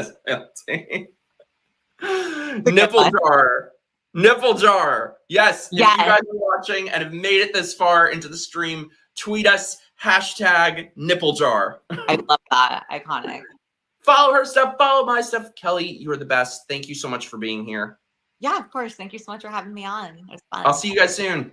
Nipple jar. Nipple jar. Yes. If you guys are watching and have made it this far into the stream, tweet us hashtag nipple jar. I love that. Iconic. Follow her stuff. Follow my stuff. Kelly, you are the best. Thank you so much for being here. Yeah, of course. Thank you so much for having me on. It was fun. I'll see you guys soon.